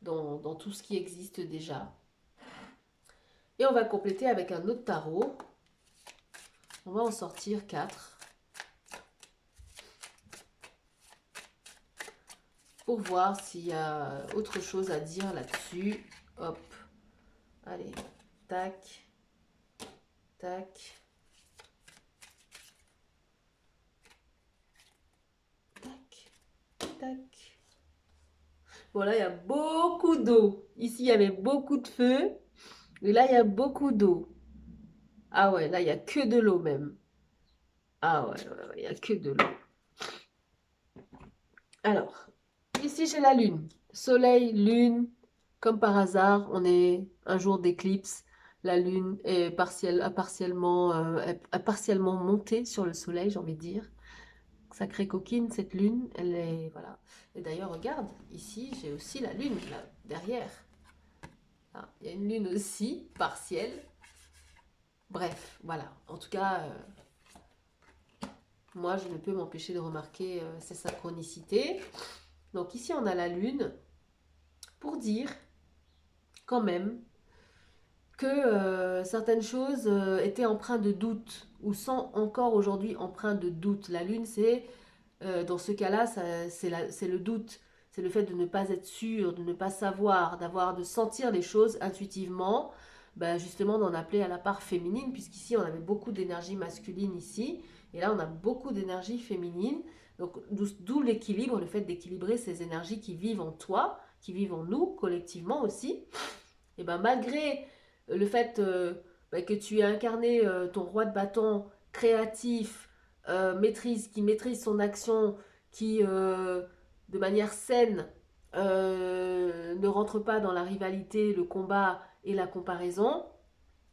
dans tout ce qui existe déjà. Et on va compléter avec un autre tarot. On va en sortir 4 pour voir s'il y a autre chose à dire là-dessus. Hop, allez, tac, tac. Tac. Bon, là, il y a beaucoup d'eau. Ici, il y avait beaucoup de feu. Et là, il y a beaucoup d'eau. Ah ouais, là, il n'y a que de l'eau même. Ah ouais, il n'y a que de l'eau. Alors, ici, j'ai la lune. Soleil, lune. Comme par hasard, on est un jour d'éclipse. La lune est a partiellement montée sur le soleil, j'ai envie de dire. Sacrée coquine, cette lune, elle est... Voilà. Et d'ailleurs, regarde, ici, j'ai aussi la lune, là, derrière. Ah, il y a une lune aussi, partielle. Bref, voilà. En tout cas, moi, je ne peux m'empêcher de remarquer ces synchronicités. Donc ici, on a la lune pour dire, quand même, que certaines choses étaient empreintes de doute ou sont encore aujourd'hui empreintes de doute. La lune, c'est, dans ce cas-là, c'est le doute. C'est le fait de ne pas être sûr, de ne pas savoir, de sentir les choses intuitivement. Ben justement, d'en appeler à la part féminine, puisqu'ici, on avait beaucoup d'énergie masculine ici. Et là, on a beaucoup d'énergie féminine. Donc, d'où l'équilibre, le fait d'équilibrer ces énergies qui vivent en toi, qui vivent en nous, collectivement aussi. Et ben malgré le fait que tu aies incarné ton roi de bâton créatif, qui maîtrise son action, qui de manière saine ne rentre pas dans la rivalité, le combat et la comparaison,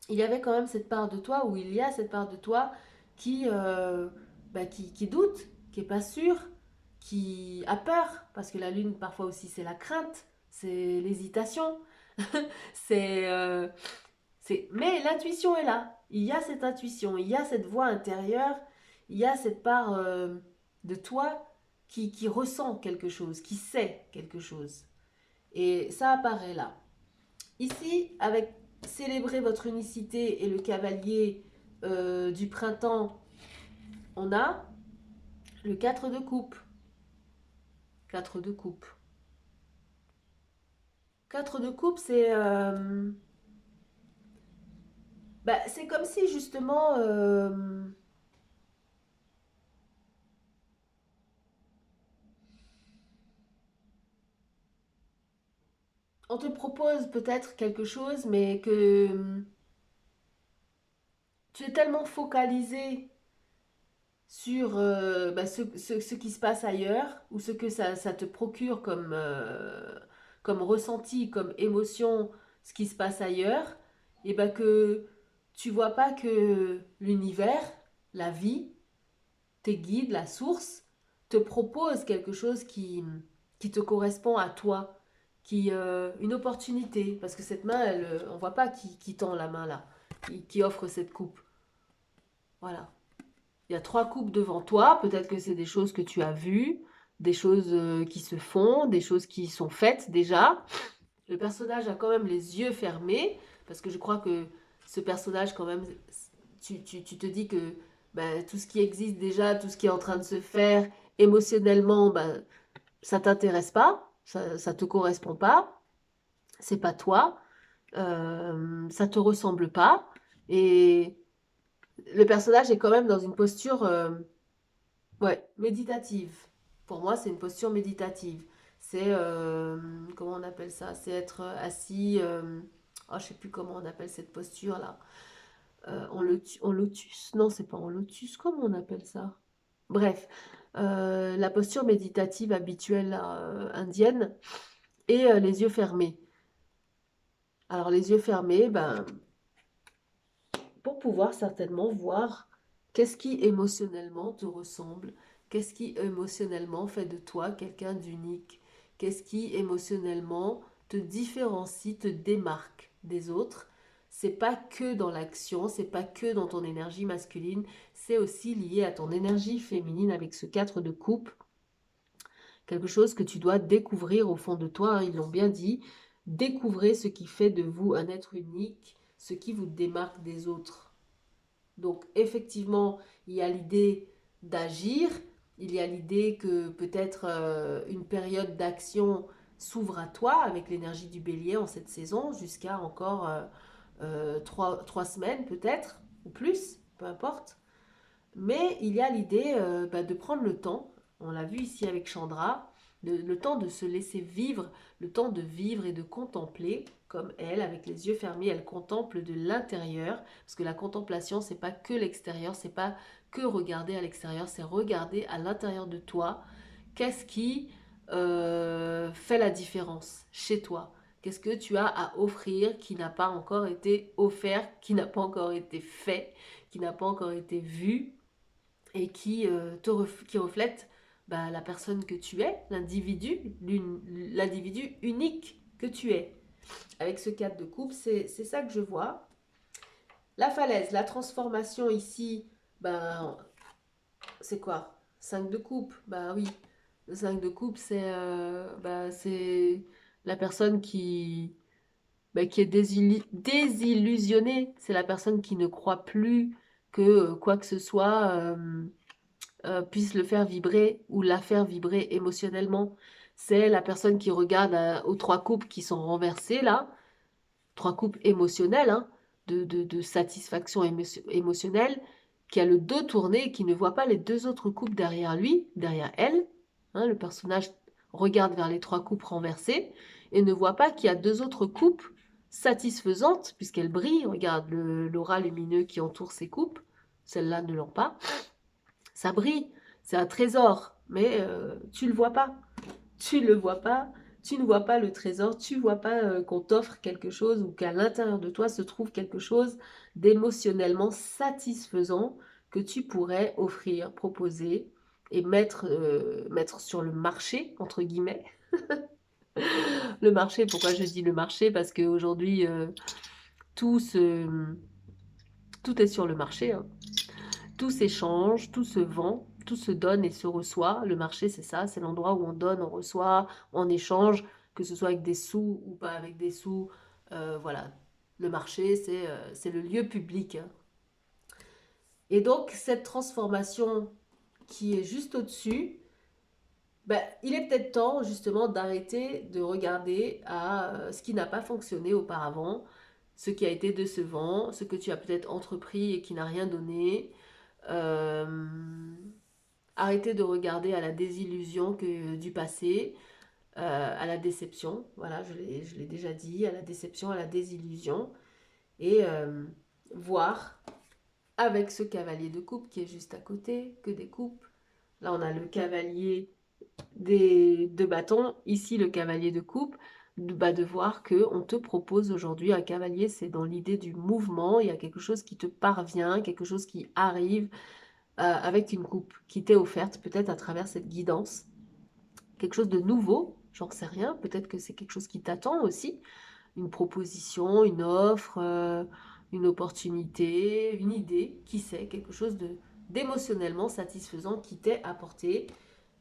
il y avait quand même cette part de toi, ou il y a cette part de toi qui, qui doute, qui n'est pas sûr, qui a peur, parce que la lune parfois aussi c'est la crainte, c'est l'hésitation. c'est, euh, Mais l'intuition est là. Il y a cette intuition, il y a cette voix intérieure, il y a cette part de toi qui ressent quelque chose, qui sait quelque chose. Et ça apparaît là. Ici, avec célébrer votre unicité et le cavalier du printemps, on a le 4 de coupe. 4 de coupe. 4 de coupe, c'est comme si justement on te propose peut-être quelque chose, mais que tu es tellement focalisé sur ce qui se passe ailleurs, ou ce que ça te procure comme ressenti, comme émotion, ce qui se passe ailleurs, et ben que tu vois pas que l'univers, la vie, tes guides, la source, te propose quelque chose qui te correspond à toi, une opportunité, parce que cette main, on voit pas qui tend la main là, qui offre cette coupe. Voilà. Il y a 3 coupes devant toi, peut-être que c'est des choses que tu as vues, des choses qui se font, des choses qui sont faites déjà. Le personnage a quand même les yeux fermés, parce que je crois que ce personnage, quand même, tu te dis que ben, tout ce qui existe déjà, tout ce qui est en train de se faire émotionnellement, ben, ça t'intéresse pas, ça te correspond pas, c'est pas toi, ça te ressemble pas, et le personnage est quand même dans une posture ouais, méditative. Pour moi, c'est une posture méditative. C'est, comment on appelle ça? C'est être assis, oh, je sais plus comment on appelle cette posture-là. En lotus? Non, c'est pas en lotus. Comment on appelle ça? Bref, la posture méditative habituelle là, indienne et les yeux fermés. Alors les yeux fermés, ben, pour pouvoir certainement voir qu'est-ce qui émotionnellement te ressemble, qu'est-ce qui émotionnellement fait de toi quelqu'un d'unique, qu'est-ce qui émotionnellement te différencie, te démarque des autres. C'est pas que dans l'action, c'est pas que dans ton énergie masculine, c'est aussi lié à ton énergie féminine avec ce 4 de coupe, quelque chose que tu dois découvrir au fond de toi, hein, ils l'ont bien dit, découvrez ce qui fait de vous un être unique, ce qui vous démarque des autres. Donc effectivement, il y a l'idée d'agir, il y a l'idée que peut-être une période d'action s'ouvre à toi avec l'énergie du bélier en cette saison, jusqu'à encore 3 semaines peut-être, ou plus, peu importe. Mais il y a l'idée de prendre le temps, on l'a vu ici avec Chandra, le temps de se laisser vivre, le temps de vivre et de contempler, comme elle, avec les yeux fermés, elle contemple de l'intérieur, parce que la contemplation, c'est pas que l'extérieur, c'est pas que regarder à l'extérieur, c'est regarder à l'intérieur de toi, qu'est-ce qui fait la différence chez toi. Qu'est-ce que tu as à offrir qui n'a pas encore été offert, qui n'a pas encore été fait, qui n'a pas encore été vu, et qui reflète bah, la personne que tu es, l'individu unique que tu es. Avec ce 4 de coupe, c'est ça que je vois. La falaise, la transformation ici, ben, c'est quoi? 5 de coupe, bah oui. Le 5 de coupe, c'est la personne qui est désillusionnée. C'est la personne qui ne croit plus que quoi que ce soit puisse le faire vibrer ou la faire vibrer émotionnellement. C'est la personne qui regarde aux 3 coupes qui sont renversées là, 3 coupes émotionnelles, hein, de satisfaction émotionnelle, qui a le dos tourné et qui ne voit pas les 2 autres coupes derrière lui, derrière elle. Hein, le personnage regarde vers les 3 coupes renversées et ne voit pas qu'il y a 2 autres coupes satisfaisantes, puisqu'elles brillent. Regarde l'aura lumineux qui entoure ces coupes. Celles-là ne l'ont pas. Ça brille, c'est un trésor, mais tu le vois pas. Tu le vois pas, tu ne vois pas le trésor, tu vois pas qu'on t'offre quelque chose ou qu'à l'intérieur de toi se trouve quelque chose d'émotionnellement satisfaisant que tu pourrais offrir, proposer et mettre sur le marché, entre guillemets. Le marché, pourquoi je dis le marché? Parce qu'aujourd'hui, tout, tout est sur le marché, hein. Tout s'échange, tout se vend, tout se donne et se reçoit. Le marché, c'est ça, c'est l'endroit où on donne, on reçoit, on échange, que ce soit avec des sous ou pas avec des sous. Voilà, le marché, c'est le lieu public, hein. Et donc, cette transformation qui est juste au-dessus, ben, il est peut-être temps justement d'arrêter de regarder à ce qui n'a pas fonctionné auparavant, ce qui a été décevant, ce que tu as peut-être entrepris et qui n'a rien donné. Euh, Arrêter de regarder à la désillusion du passé, à la déception, voilà, je l'ai déjà dit, à la déception, à la désillusion, et voir avec ce cavalier de coupe qui est juste à côté, que des coupes. Là, on a le cavalier de bâtons, ici le cavalier de coupe, de voir que on te propose aujourd'hui un cavalier, c'est dans l'idée du mouvement, il y a quelque chose qui te parvient, quelque chose qui arrive avec une coupe qui t'est offerte peut-être à travers cette guidance quelque chose de nouveau, j'en sais rien, peut-être que c'est quelque chose qui t'attend aussi, une proposition, une offre, une opportunité, une idée, qui sait, quelque chose d'émotionnellement satisfaisant qui t'est apporté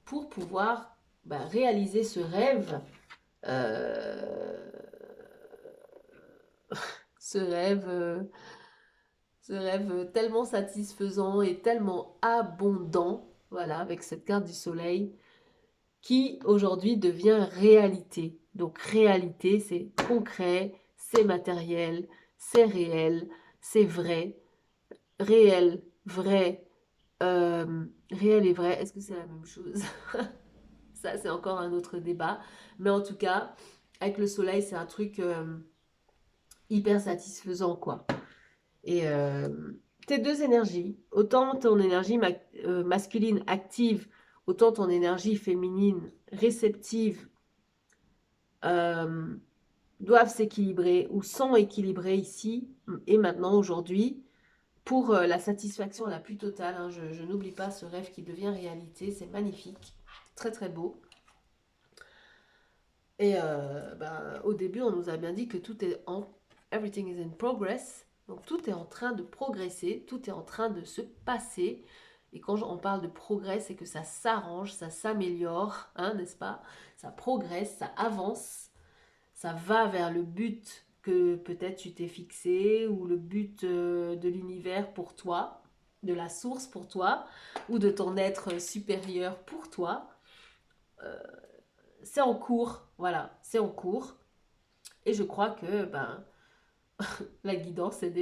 pour pouvoir réaliser ce rêve, euh, ce rêve, euh, ce rêve tellement satisfaisant et tellement abondant, voilà, avec cette carte du soleil, qui aujourd'hui devient réalité. Donc réalité, c'est concret, c'est matériel, c'est réel, c'est vrai. Réel, vrai, réel et vrai, est-ce que c'est la même chose? Ça, c'est encore un autre débat. Mais en tout cas, avec le soleil, c'est un truc hyper satisfaisant, quoi. Et tes deux énergies, autant ton énergie masculine active, autant ton énergie féminine réceptive, euh, doivent s'équilibrer ou sont équilibrées ici et maintenant, aujourd'hui, pour la satisfaction la plus totale. Hein. Je n'oublie pas ce rêve qui devient réalité, c'est magnifique, très très beau. Et au début, on nous a bien dit que tout est en everything is in progress. Donc tout est en train de progresser, tout est en train de se passer. Et quand on parle de progrès, c'est que ça s'arrange, ça s'améliore, hein, n'est-ce pas? Ça progresse, ça avance, ça va vers le but que peut-être tu t'es fixé ou le but de l'univers pour toi, de la source pour toi ou de ton être supérieur pour toi. Euh, c'est en cours, voilà, c'est en cours. Et je crois que la guidance est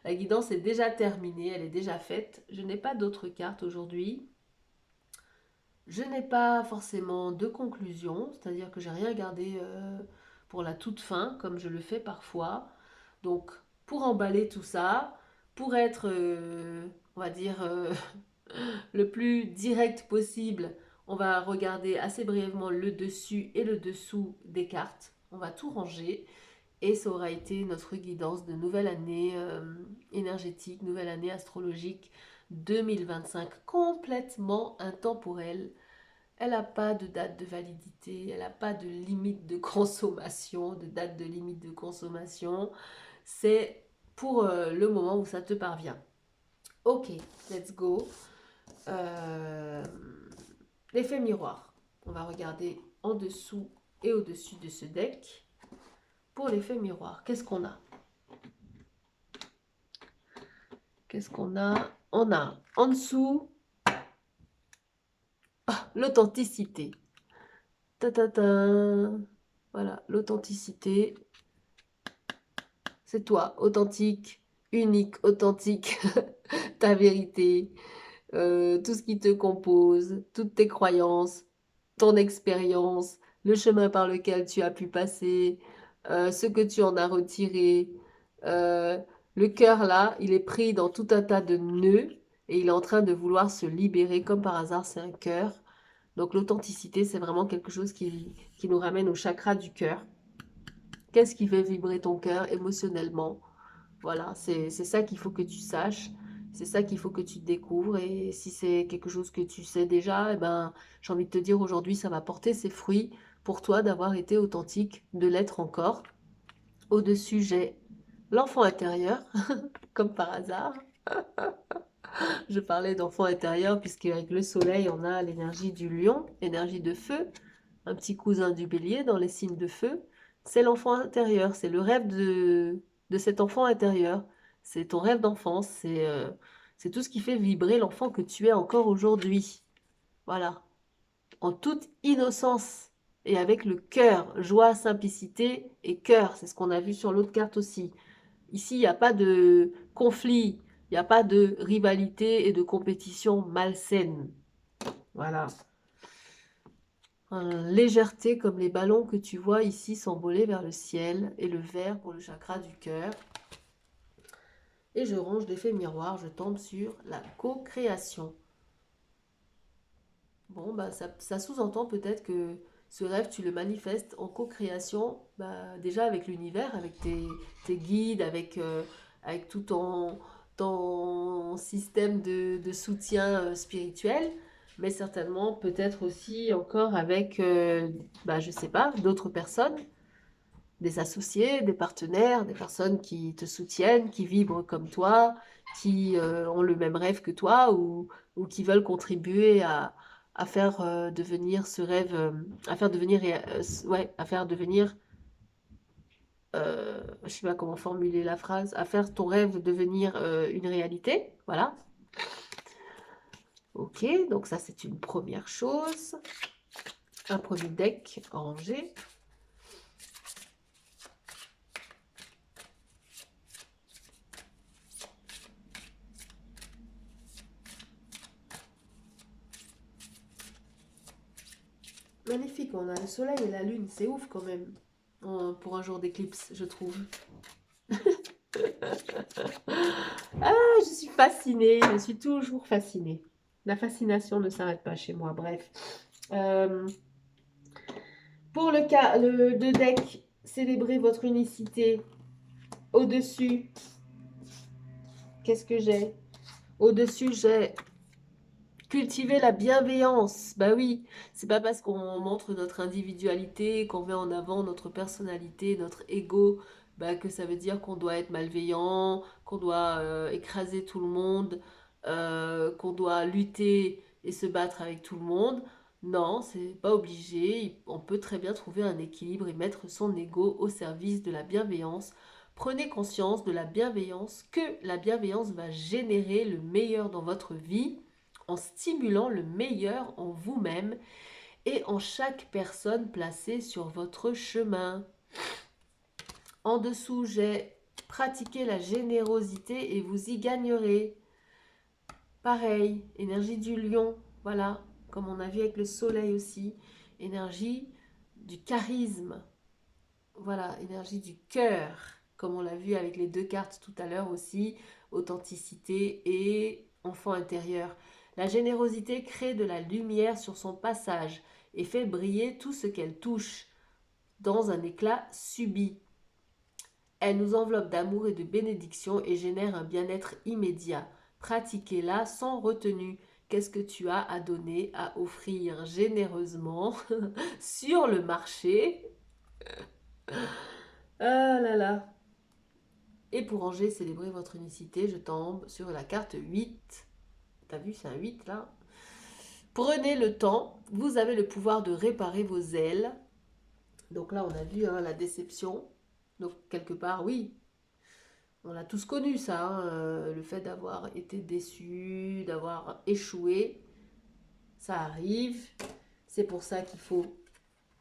la guidance est déjà terminée, elle est déjà faite. Je n'ai pas d'autres cartes aujourd'hui. Je n'ai pas forcément de conclusion, c'est-à-dire que j'ai rien gardé pour la toute fin, comme je le fais parfois. Donc, pour emballer tout ça, pour être, on va dire, le plus direct possible, on va regarder assez brièvement le dessus et le dessous des cartes. On va tout ranger et ça aura été notre guidance de nouvelle année énergétique, nouvelle année astrologique 2025, complètement intemporelle. Elle n'a pas de date de validité, elle n'a pas de limite de consommation, de date de limite de consommation. C'est pour le moment où ça te parvient. Ok, let's go. Euh, L'effet miroir. On va regarder en dessous et au-dessus de ce deck. Pour l'effet miroir, qu'est-ce qu'on a? Qu'est-ce qu'on a? On a en dessous l'authenticité. Ta-ta-ta. Voilà, l'authenticité. C'est toi, authentique, unique, authentique. Ta vérité, tout ce qui te compose, toutes tes croyances, ton expérience, le chemin par lequel tu as pu passer, ce que tu en as retiré. Euh, le cœur, là, il est pris dans tout un tas de nœuds et il est en train de vouloir se libérer. Comme par hasard, c'est un cœur. Donc l'authenticité, c'est vraiment quelque chose qui nous ramène au chakra du cœur. Qu'est-ce qui fait vibrer ton cœur émotionnellement? Voilà, c'est ça qu'il faut que tu saches. C'est ça qu'il faut que tu découvres. Et si c'est quelque chose que tu sais déjà, eh ben, j'ai envie de te dire aujourd'hui, ça va porter ses fruits pour toi d'avoir été authentique, de l'être encore. Au-dessus, j'ai l'enfant intérieur, comme par hasard. Je parlais d'enfant intérieur puisque avec le soleil, on a l'énergie du lion, énergie de feu, un petit cousin du bélier dans les signes de feu. C'est l'enfant intérieur, c'est le rêve de cet enfant intérieur. C'est ton rêve d'enfance, c'est tout ce qui fait vibrer l'enfant que tu es encore aujourd'hui. Voilà, en toute innocence et avec le cœur, joie, simplicité et cœur. C'est ce qu'on a vu sur l'autre carte aussi. Ici, il n'y a pas de conflit, il n'y a pas de rivalité et de compétition malsaine. Voilà. Légèreté comme les ballons que tu vois ici s'envoler vers le ciel et le vert pour le chakra du cœur. Et je range l'effet miroir, je tombe sur la co-création. Bon, ça sous-entend peut-être que ce rêve, tu le manifestes en co-création, déjà avec l'univers, avec tes guides, avec tout ton système de soutien spirituel. mais certainement peut-être aussi encore avec, je sais pas, d'autres personnes, des associés, des partenaires, des personnes qui te soutiennent, qui vibrent comme toi, qui ont le même rêve que toi ou qui veulent contribuer à faire devenir ce rêve, à faire devenir, ouais, à faire devenir, je sais pas comment formuler la phrase, à faire ton rêve devenir une réalité, voilà. Ok, donc ça c'est une première chose. Un premier deck rangé. Magnifique, on a le soleil et la lune, c'est ouf quand même, pour un jour d'éclipse, je trouve. Ah, je suis fascinée, je suis toujours fascinée. La fascination ne s'arrête pas chez moi, bref. Pour le deck, célébrez votre unicité. Au-dessus, qu'est-ce que j'ai? Au-dessus, j'ai cultiver la bienveillance. Bah oui, c'est pas parce qu'on montre notre individualité, qu'on met en avant notre personnalité, notre ego, bah, que ça veut dire qu'on doit être malveillant, qu'on doit écraser tout le monde, qu'on doit lutter et se battre avec tout le monde. Non, c'est pas obligé. On peut très bien trouver un équilibre et mettre son ego au service de la bienveillance. Prenez conscience de la bienveillance, que la bienveillance va générer le meilleur dans votre vie en stimulant le meilleur en vous-même et en chaque personne placée sur votre chemin. En dessous, j'ai pratiqué la générosité et vous y gagnerez. Pareil, énergie du lion, voilà, comme on a vu avec le soleil aussi. Énergie du charisme, voilà, énergie du cœur, comme on l'a vu avec les deux cartes tout à l'heure aussi, authenticité et enfant intérieur. La générosité crée de la lumière sur son passage et fait briller tout ce qu'elle touche dans un éclat subit. Elle nous enveloppe d'amour et de bénédiction et génère un bien-être immédiat. Pratiquez-la sans retenue. Qu'est-ce que tu as à donner, à offrir généreusement sur le marché? Ah là là. Et pour ranger, célébrer votre unicité, je tombe sur la carte 8. T'as vu, c'est un 8 là. Prenez le temps, vous avez le pouvoir de réparer vos ailes. Donc là, on a vu la déception. Donc quelque part, oui, on a tous connu ça, le fait d'avoir été déçu, d'avoir échoué. Ça arrive. C'est pour ça qu'il faut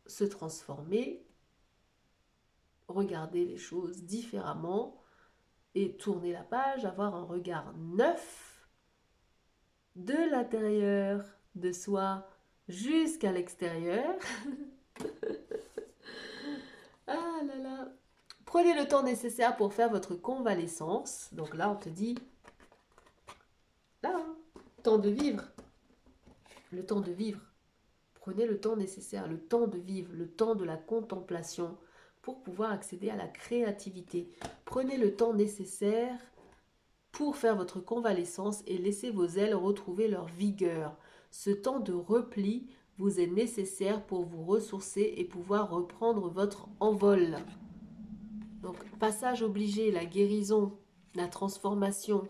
se transformer, regarder les choses différemment et tourner la page, avoir un regard neuf de l'intérieur de soi jusqu'à l'extérieur. Ah là là. Prenez le temps nécessaire pour faire votre convalescence. Donc là, on te dit, là, temps de vivre. Le temps de vivre. Prenez le temps nécessaire, le temps de vivre, le temps de la contemplation pour pouvoir accéder à la créativité. Prenez le temps nécessaire pour faire votre convalescence et laisser vos ailes retrouver leur vigueur. Ce temps de repli vous est nécessaire pour vous ressourcer et pouvoir reprendre votre envol. Donc, passage obligé, la guérison, la transformation,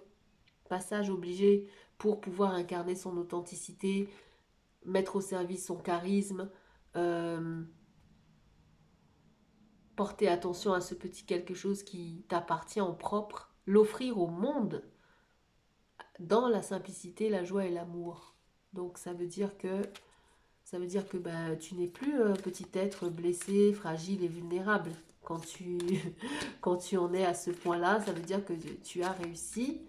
passage obligé pour pouvoir incarner son authenticité, mettre au service son charisme, porter attention à ce petit quelque chose qui t'appartient en propre, l'offrir au monde dans la simplicité, la joie et l'amour. Donc ça veut dire que tu n'es plus un petit être blessé, fragile et vulnérable. Quand tu, quand tu en es à ce point-là, ça veut dire que tu as réussi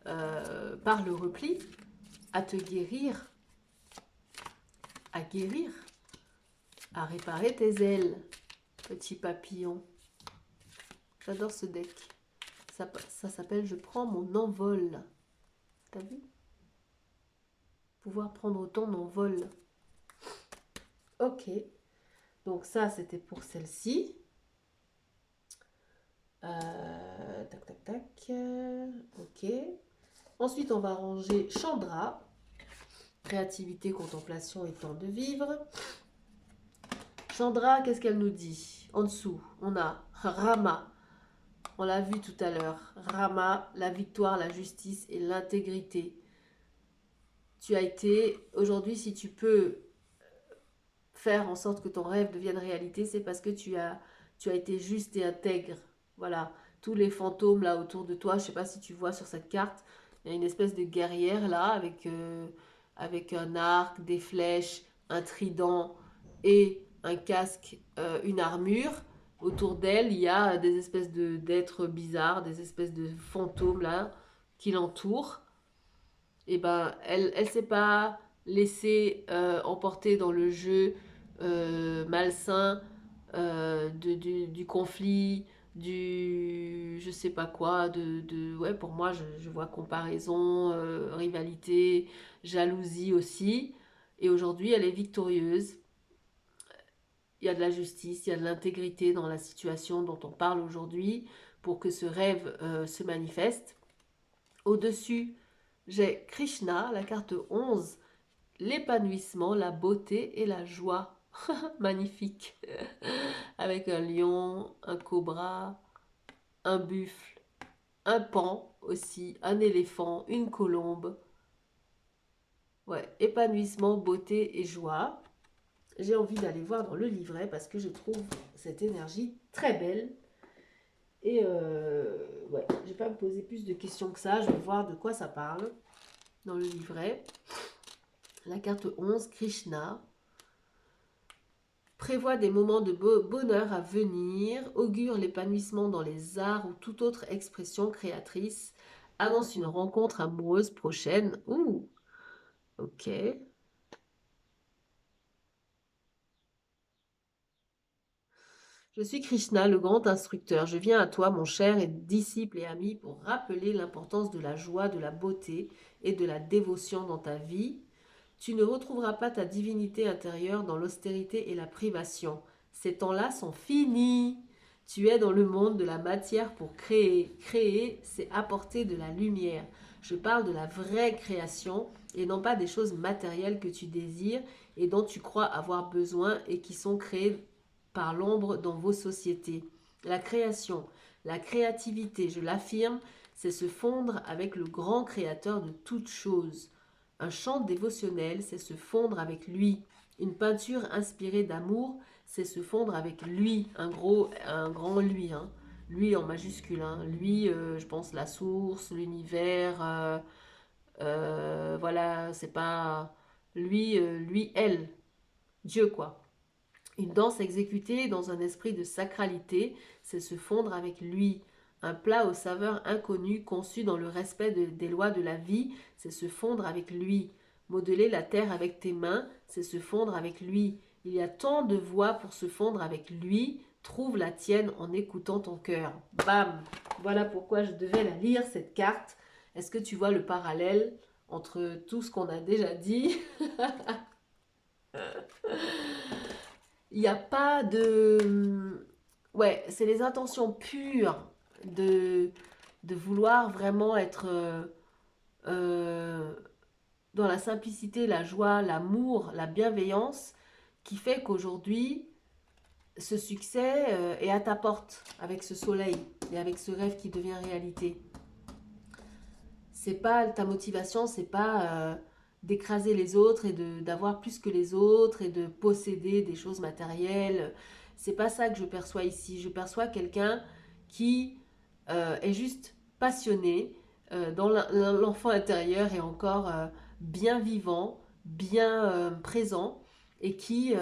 par le repli à te guérir, à réparer tes ailes, petit papillon. J'adore ce deck. Ça s'appelle Je prends mon envol. T'as vu? Pouvoir prendre ton envol. Ok. Donc ça, c'était pour celle-ci. Tac, tac, tac. Ok. Ensuite, on va ranger Chandra. Créativité, contemplation et temps de vivre. Chandra, qu'est-ce qu'elle nous dit? En dessous, on a Rama. On l'a vu tout à l'heure. Rama, la victoire, la justice et l'intégrité. Tu as été, aujourd'hui, si tu peux faire en sorte que ton rêve devienne réalité, c'est parce que tu as été juste et intègre. Voilà, tous les fantômes là autour de toi, je ne sais pas si tu vois sur cette carte, il y a une espèce de guerrière là avec un arc, des flèches, un trident et un casque, une armure. Autour d'elle, il y a des espèces d'êtres bizarres, des espèces de fantômes là qui l'entourent. Et ben elle s'est pas laissée emporter dans le jeu malsain du conflit, du je sais pas quoi, ouais, pour moi je vois comparaison, rivalité, jalousie aussi. Et aujourd'hui elle est victorieuse. Il y a de la justice, il y a de l'intégrité dans la situation dont on parle aujourd'hui pour que ce rêve se manifeste. Au-dessus, j'ai Krishna, la carte 11, l'épanouissement, la beauté et la joie. Magnifique. Avec un lion, un cobra, un buffle, un paon aussi, un éléphant, une colombe. Ouais, épanouissement, beauté et joie. J'ai envie d'aller voir dans le livret parce que je trouve cette énergie très belle. Et ouais, je vais pas me poser plus de questions que ça. Je vais voir de quoi ça parle dans le livret. La carte 11, Krishna, prévoit des moments de bonheur à venir, augure l'épanouissement dans les arts ou toute autre expression créatrice, annonce une rencontre amoureuse prochaine. Ouh, ok. Je suis Krishna, le grand instructeur. Je viens à toi, mon cher et disciple et ami, pour rappeler l'importance de la joie, de la beauté et de la dévotion dans ta vie. Tu ne retrouveras pas ta divinité intérieure dans l'austérité et la privation. Ces temps-là sont finis. Tu es dans le monde de la matière pour créer. Créer, c'est apporter de la lumière. Je parle de la vraie création et non pas des choses matérielles que tu désires et dont tu crois avoir besoin et qui sont créées par l'ombre dans vos sociétés. La création, la créativité, je l'affirme, c'est se fondre avec le grand créateur de toutes choses. Un chant dévotionnel, c'est se fondre avec lui. Une peinture inspirée d'amour, c'est se fondre avec lui, un grand lui, hein. Lui en majuscule, hein. Lui, je pense la source, l'univers, voilà, c'est pas lui, lui, elle, Dieu quoi. Une danse exécutée dans un esprit de sacralité, c'est se fondre avec lui. Un plat aux saveurs inconnues conçu dans le respect des lois de la vie, c'est se fondre avec lui. Modeler la terre avec tes mains, c'est se fondre avec lui. Il y a tant de voies pour se fondre avec lui. Trouve la tienne en écoutant ton cœur. Bam! Voilà pourquoi je devais la lire, cette carte. Est-ce que tu vois le parallèle entre tout ce qu'on a déjà dit? Il n'y a pas de... Ouais, c'est les intentions pures de, de vouloir vraiment être euh, dans la simplicité, la joie, l'amour, la bienveillance qui fait qu'aujourd'hui, ce succès est à ta porte avec ce soleil et avec ce rêve qui devient réalité. C'est pas ta motivation, c'est pas d'écraser les autres et d'avoir plus que les autres et de posséder des choses matérielles. C'est pas ça que je perçois ici. Je perçois quelqu'un qui est juste passionné, dans l'enfant intérieur est encore bien vivant, bien présent et qui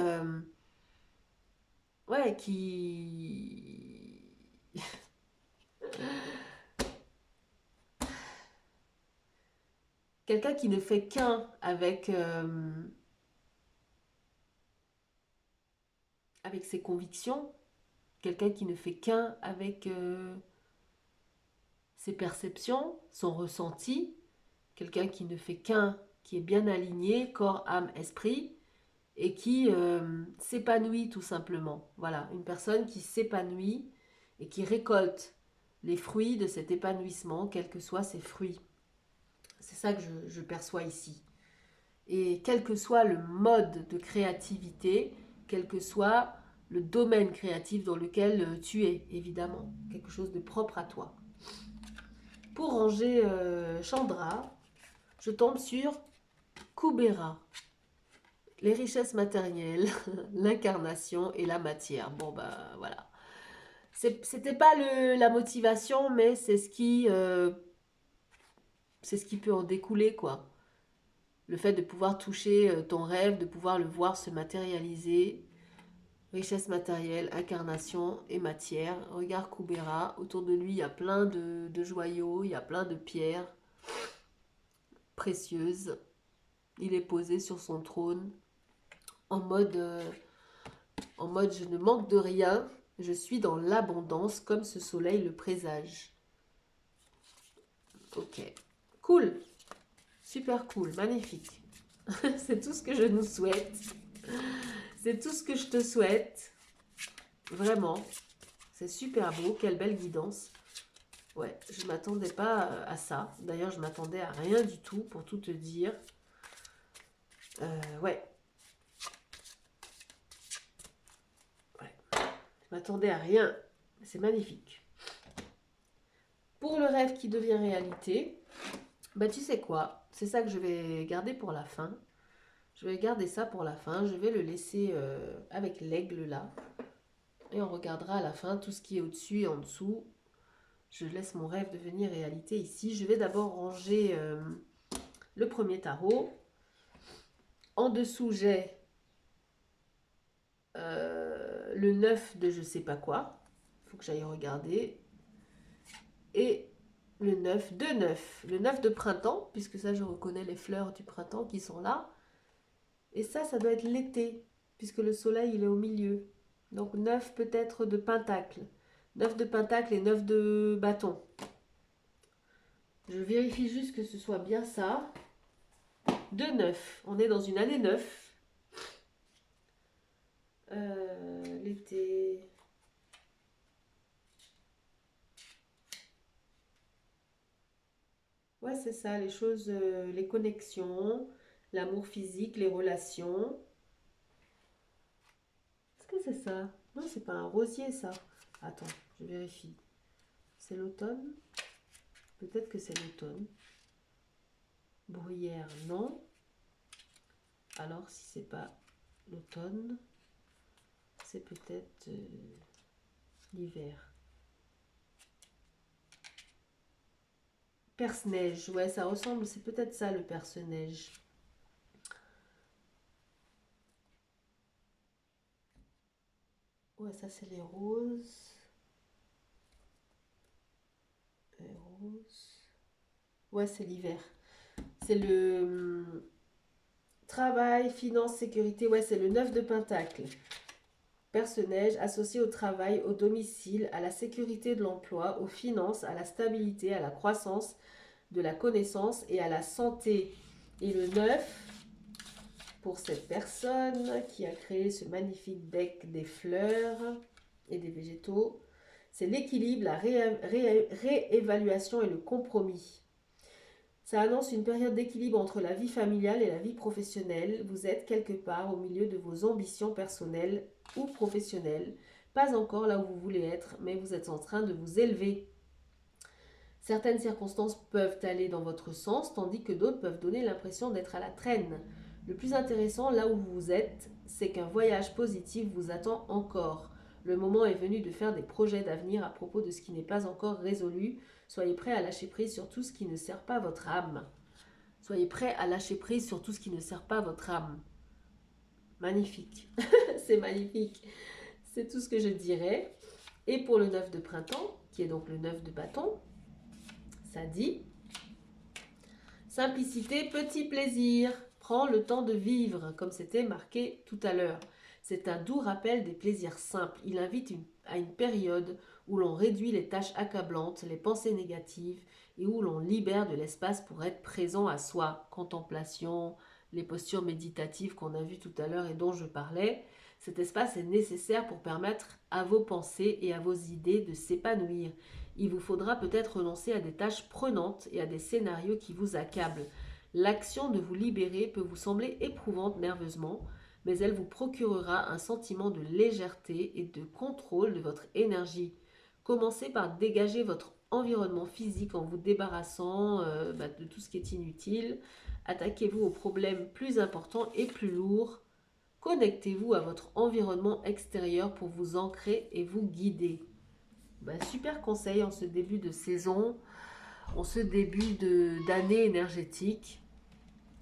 ouais, qui quelqu'un qui ne fait qu'un avec ses convictions, quelqu'un qui ne fait qu'un avec ses perceptions, son ressenti, quelqu'un qui ne fait qu'un, qui est bien aligné, corps, âme, esprit, et qui s'épanouit tout simplement. Voilà, une personne qui s'épanouit et qui récolte les fruits de cet épanouissement, quels que soient ses fruits. C'est ça que je perçois ici. Et quel que soit le mode de créativité, quel que soit le domaine créatif dans lequel tu es, évidemment. Quelque chose de propre à toi. Pour ranger Chandra, je tombe sur Kubera. Les richesses matérielles, l'incarnation et la matière. Bon, ben voilà. C'était pas la motivation, mais c'est ce qui peut en découler, quoi. Le fait de pouvoir toucher ton rêve, de pouvoir le voir se matérialiser. Richesse matérielle, incarnation et matière. Regarde Kubera, autour de lui il y a plein de joyaux, il y a plein de pierres précieuses. Il est posé sur son trône en mode je ne manque de rien, je suis dans l'abondance comme ce soleil le présage. Ok, cool, super cool, magnifique. C'est tout ce que je nous souhaite. C'est tout ce que je te souhaite. Vraiment. C'est super beau. Quelle belle guidance. Ouais, je ne m'attendais pas à ça. D'ailleurs, je m'attendais à rien du tout, pour tout te dire. Ouais. Je m'attendais à rien. C'est magnifique. Pour le rêve qui devient réalité, bah tu sais quoi? C'est ça que je vais garder pour la fin. Je vais garder ça pour la fin. Je vais le laisser avec l'aigle là. Et on regardera à la fin tout ce qui est au-dessus et en dessous. Je laisse mon rêve devenir réalité ici. Je vais d'abord ranger le premier tarot. En dessous, j'ai le 9 de je sais pas quoi. Il faut que j'aille regarder. Et le 9 de 9. Le 9 de printemps, puisque ça, je reconnais les fleurs du printemps qui sont là. Et ça doit être l'été, puisque le soleil, il est au milieu. Donc 9 peut-être de pentacle. 9 de pentacle et 9 de bâton. Je vérifie juste que ce soit bien ça. De 9. On est dans une année 9. L'été. Ouais, c'est ça, les choses, les connexions, l'amour physique, les relations. Est-ce que c'est ça? Non, c'est pas un rosier, ça. Attends, je vérifie. C'est l'automne? Peut-être que c'est l'automne. Bruyère, non. Alors, si c'est pas l'automne, c'est peut-être l'hiver. Perce-neige, ouais, ça ressemble, c'est peut-être ça le perce-neige. Ouais, ça c'est les roses. Les roses. Ouais, c'est l'hiver. C'est le travail, finance, sécurité. Ouais, c'est le 9 de pentacle. Perce-neige associé au travail, au domicile, à la sécurité de l'emploi, aux finances, à la stabilité, à la croissance, de la connaissance et à la santé. Et le 9, pour cette personne qui a créé ce magnifique bec des fleurs et des végétaux, c'est l'équilibre, la réévaluation et le compromis. Ça annonce une période d'équilibre entre la vie familiale et la vie professionnelle. Vous êtes quelque part au milieu de vos ambitions personnelles ou professionnelles. Pas encore là où vous voulez être, mais vous êtes en train de vous élever. Certaines circonstances peuvent aller dans votre sens, tandis que d'autres peuvent donner l'impression d'être à la traîne. Le plus intéressant, là où vous êtes, c'est qu'un voyage positif vous attend encore. Le moment est venu de faire des projets d'avenir à propos de ce qui n'est pas encore résolu. Soyez prêts à lâcher prise sur tout ce qui ne sert pas votre âme. Soyez prêts à lâcher prise sur tout ce qui ne sert pas votre âme. Magnifique. C'est magnifique. C'est tout ce que je dirais. Et pour le 9 de printemps, qui est donc le 9 de bâton, ça dit simplicité, petit plaisir. Prends le temps de vivre, comme c'était marqué tout à l'heure. C'est un doux rappel des plaisirs simples. Il invite à une période où l'on réduit les tâches accablantes, les pensées négatives et où l'on libère de l'espace pour être présent à soi. Contemplation, les postures méditatives qu'on a vues tout à l'heure et dont je parlais. Cet espace est nécessaire pour permettre à vos pensées et à vos idées de s'épanouir. Il vous faudra peut-être renoncer à des tâches prenantes et à des scénarios qui vous accablent. L'action de vous libérer peut vous sembler éprouvante nerveusement, mais elle vous procurera un sentiment de légèreté et de contrôle de votre énergie. Commencez par dégager votre environnement physique en vous débarrassant de tout ce qui est inutile. Attaquez-vous aux problèmes plus importants et plus lourds. Connectez-vous à votre environnement extérieur pour vous ancrer et vous guider. Super conseil en ce début de saison, en ce début d'année énergétique.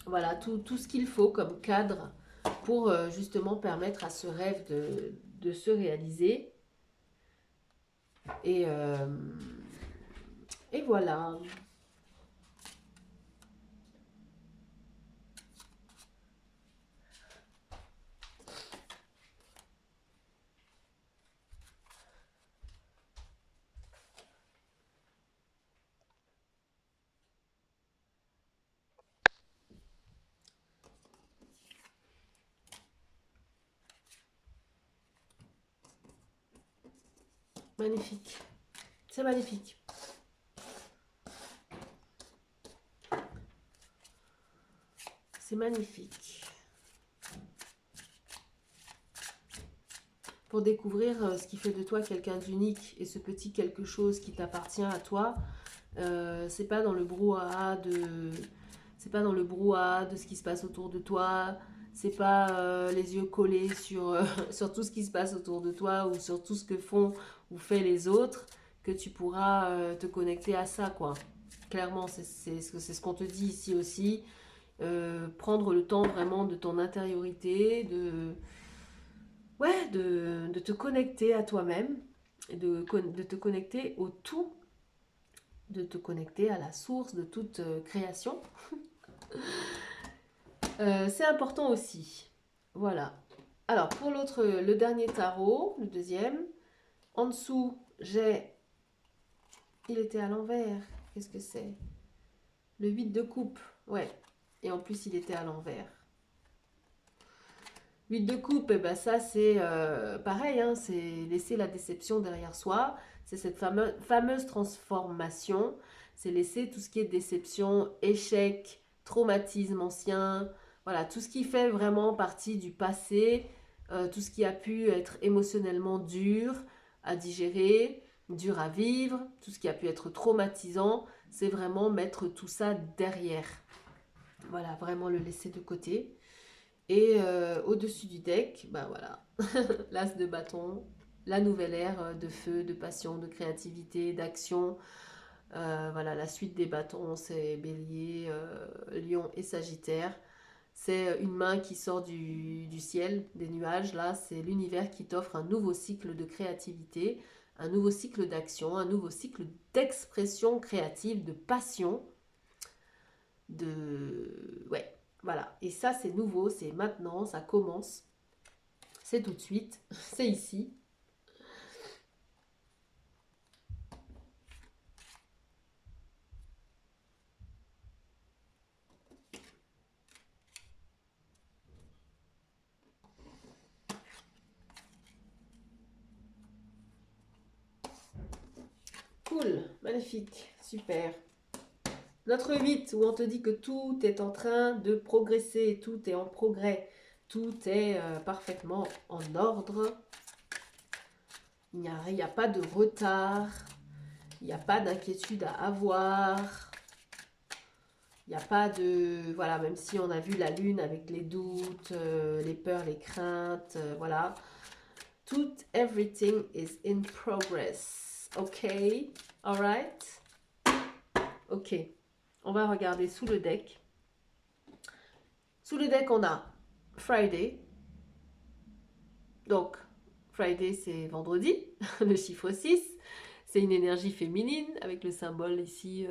Voilà, tout ce qu'il faut comme cadre pour justement permettre à ce rêve de se réaliser. Et voilà. Magnifique. C'est magnifique. C'est magnifique. Pour découvrir ce qui fait de toi quelqu'un d'unique et ce petit quelque chose qui t'appartient à toi, c'est pas dans le brouhaha c'est pas dans le brouhaha de ce qui se passe autour de toi, c'est pas les yeux collés sur, sur tout ce qui se passe autour de toi ou sur tout ce que font ou fait les autres que tu pourras te connecter à ça, quoi. Clairement, c'est ce qu'on te dit ici aussi. Prendre le temps vraiment de ton intériorité, de te connecter à toi-même, de te connecter au tout, de te connecter à la source de toute création. C'est important aussi. Voilà. Alors, pour le dernier tarot, le deuxième, en dessous, j'ai... Il était à l'envers. Qu'est-ce que c'est? Le 8 de coupe. Ouais. Et en plus, il était à l'envers. 8 de coupe, et ben ça c'est pareil, hein, c'est laisser la déception derrière soi. C'est cette fameuse transformation. C'est laisser tout ce qui est déception, échec, traumatisme ancien. Voilà, tout ce qui fait vraiment partie du passé. Tout ce qui a pu être émotionnellement dur à digérer, dur à vivre. Tout ce qui a pu être traumatisant. C'est vraiment mettre tout ça derrière. Voilà, vraiment le laisser de côté. Et au-dessus du deck, bah voilà, l'as de bâton, la nouvelle ère de feu, de passion, de créativité, d'action. Voilà, la suite des bâtons, c'est Bélier, Lion et Sagittaire. C'est une main qui sort du ciel, des nuages. Là, c'est l'univers qui t'offre un nouveau cycle de créativité, un nouveau cycle d'action, un nouveau cycle d'expression créative, de passion, ouais, voilà. Et ça, c'est nouveau, c'est maintenant, ça commence. C'est tout de suite, c'est ici. Cool, magnifique, super. Notre 8, où on te dit que tout est en train de progresser, tout est en progrès, tout est parfaitement en ordre. Il n'y a pas de retard, il n'y a pas d'inquiétude à avoir. Il n'y a pas de... Voilà, même si on a vu la lune avec les doutes, les peurs, les craintes, voilà. Tout, everything is in progress. Ok, alright. Ok, on va regarder sous le deck. Sous le deck, on a Friday. Donc, Friday, c'est vendredi, le chiffre 6. C'est une énergie féminine avec le symbole ici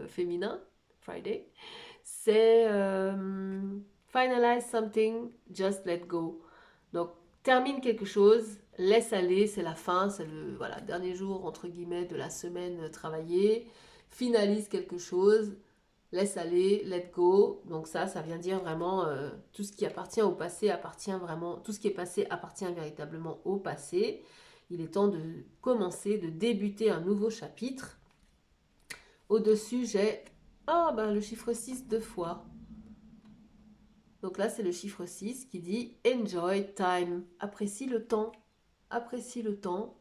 féminin, Friday. C'est finalize something, just let go. Donc, termine quelque chose, laisse aller, c'est la fin, c'est le voilà, dernier jour, entre guillemets, de la semaine travaillée. Finalise quelque chose, laisse aller, let go. Donc ça vient dire vraiment tout ce qui appartient au passé appartient vraiment, tout ce qui est passé appartient véritablement au passé. Il est temps de commencer, de débuter un nouveau chapitre. Au-dessus, j'ai Ah, ben le chiffre 6 deux fois. Donc là, c'est le chiffre 6 qui dit Enjoy time. Apprécie le temps. Apprécie le temps.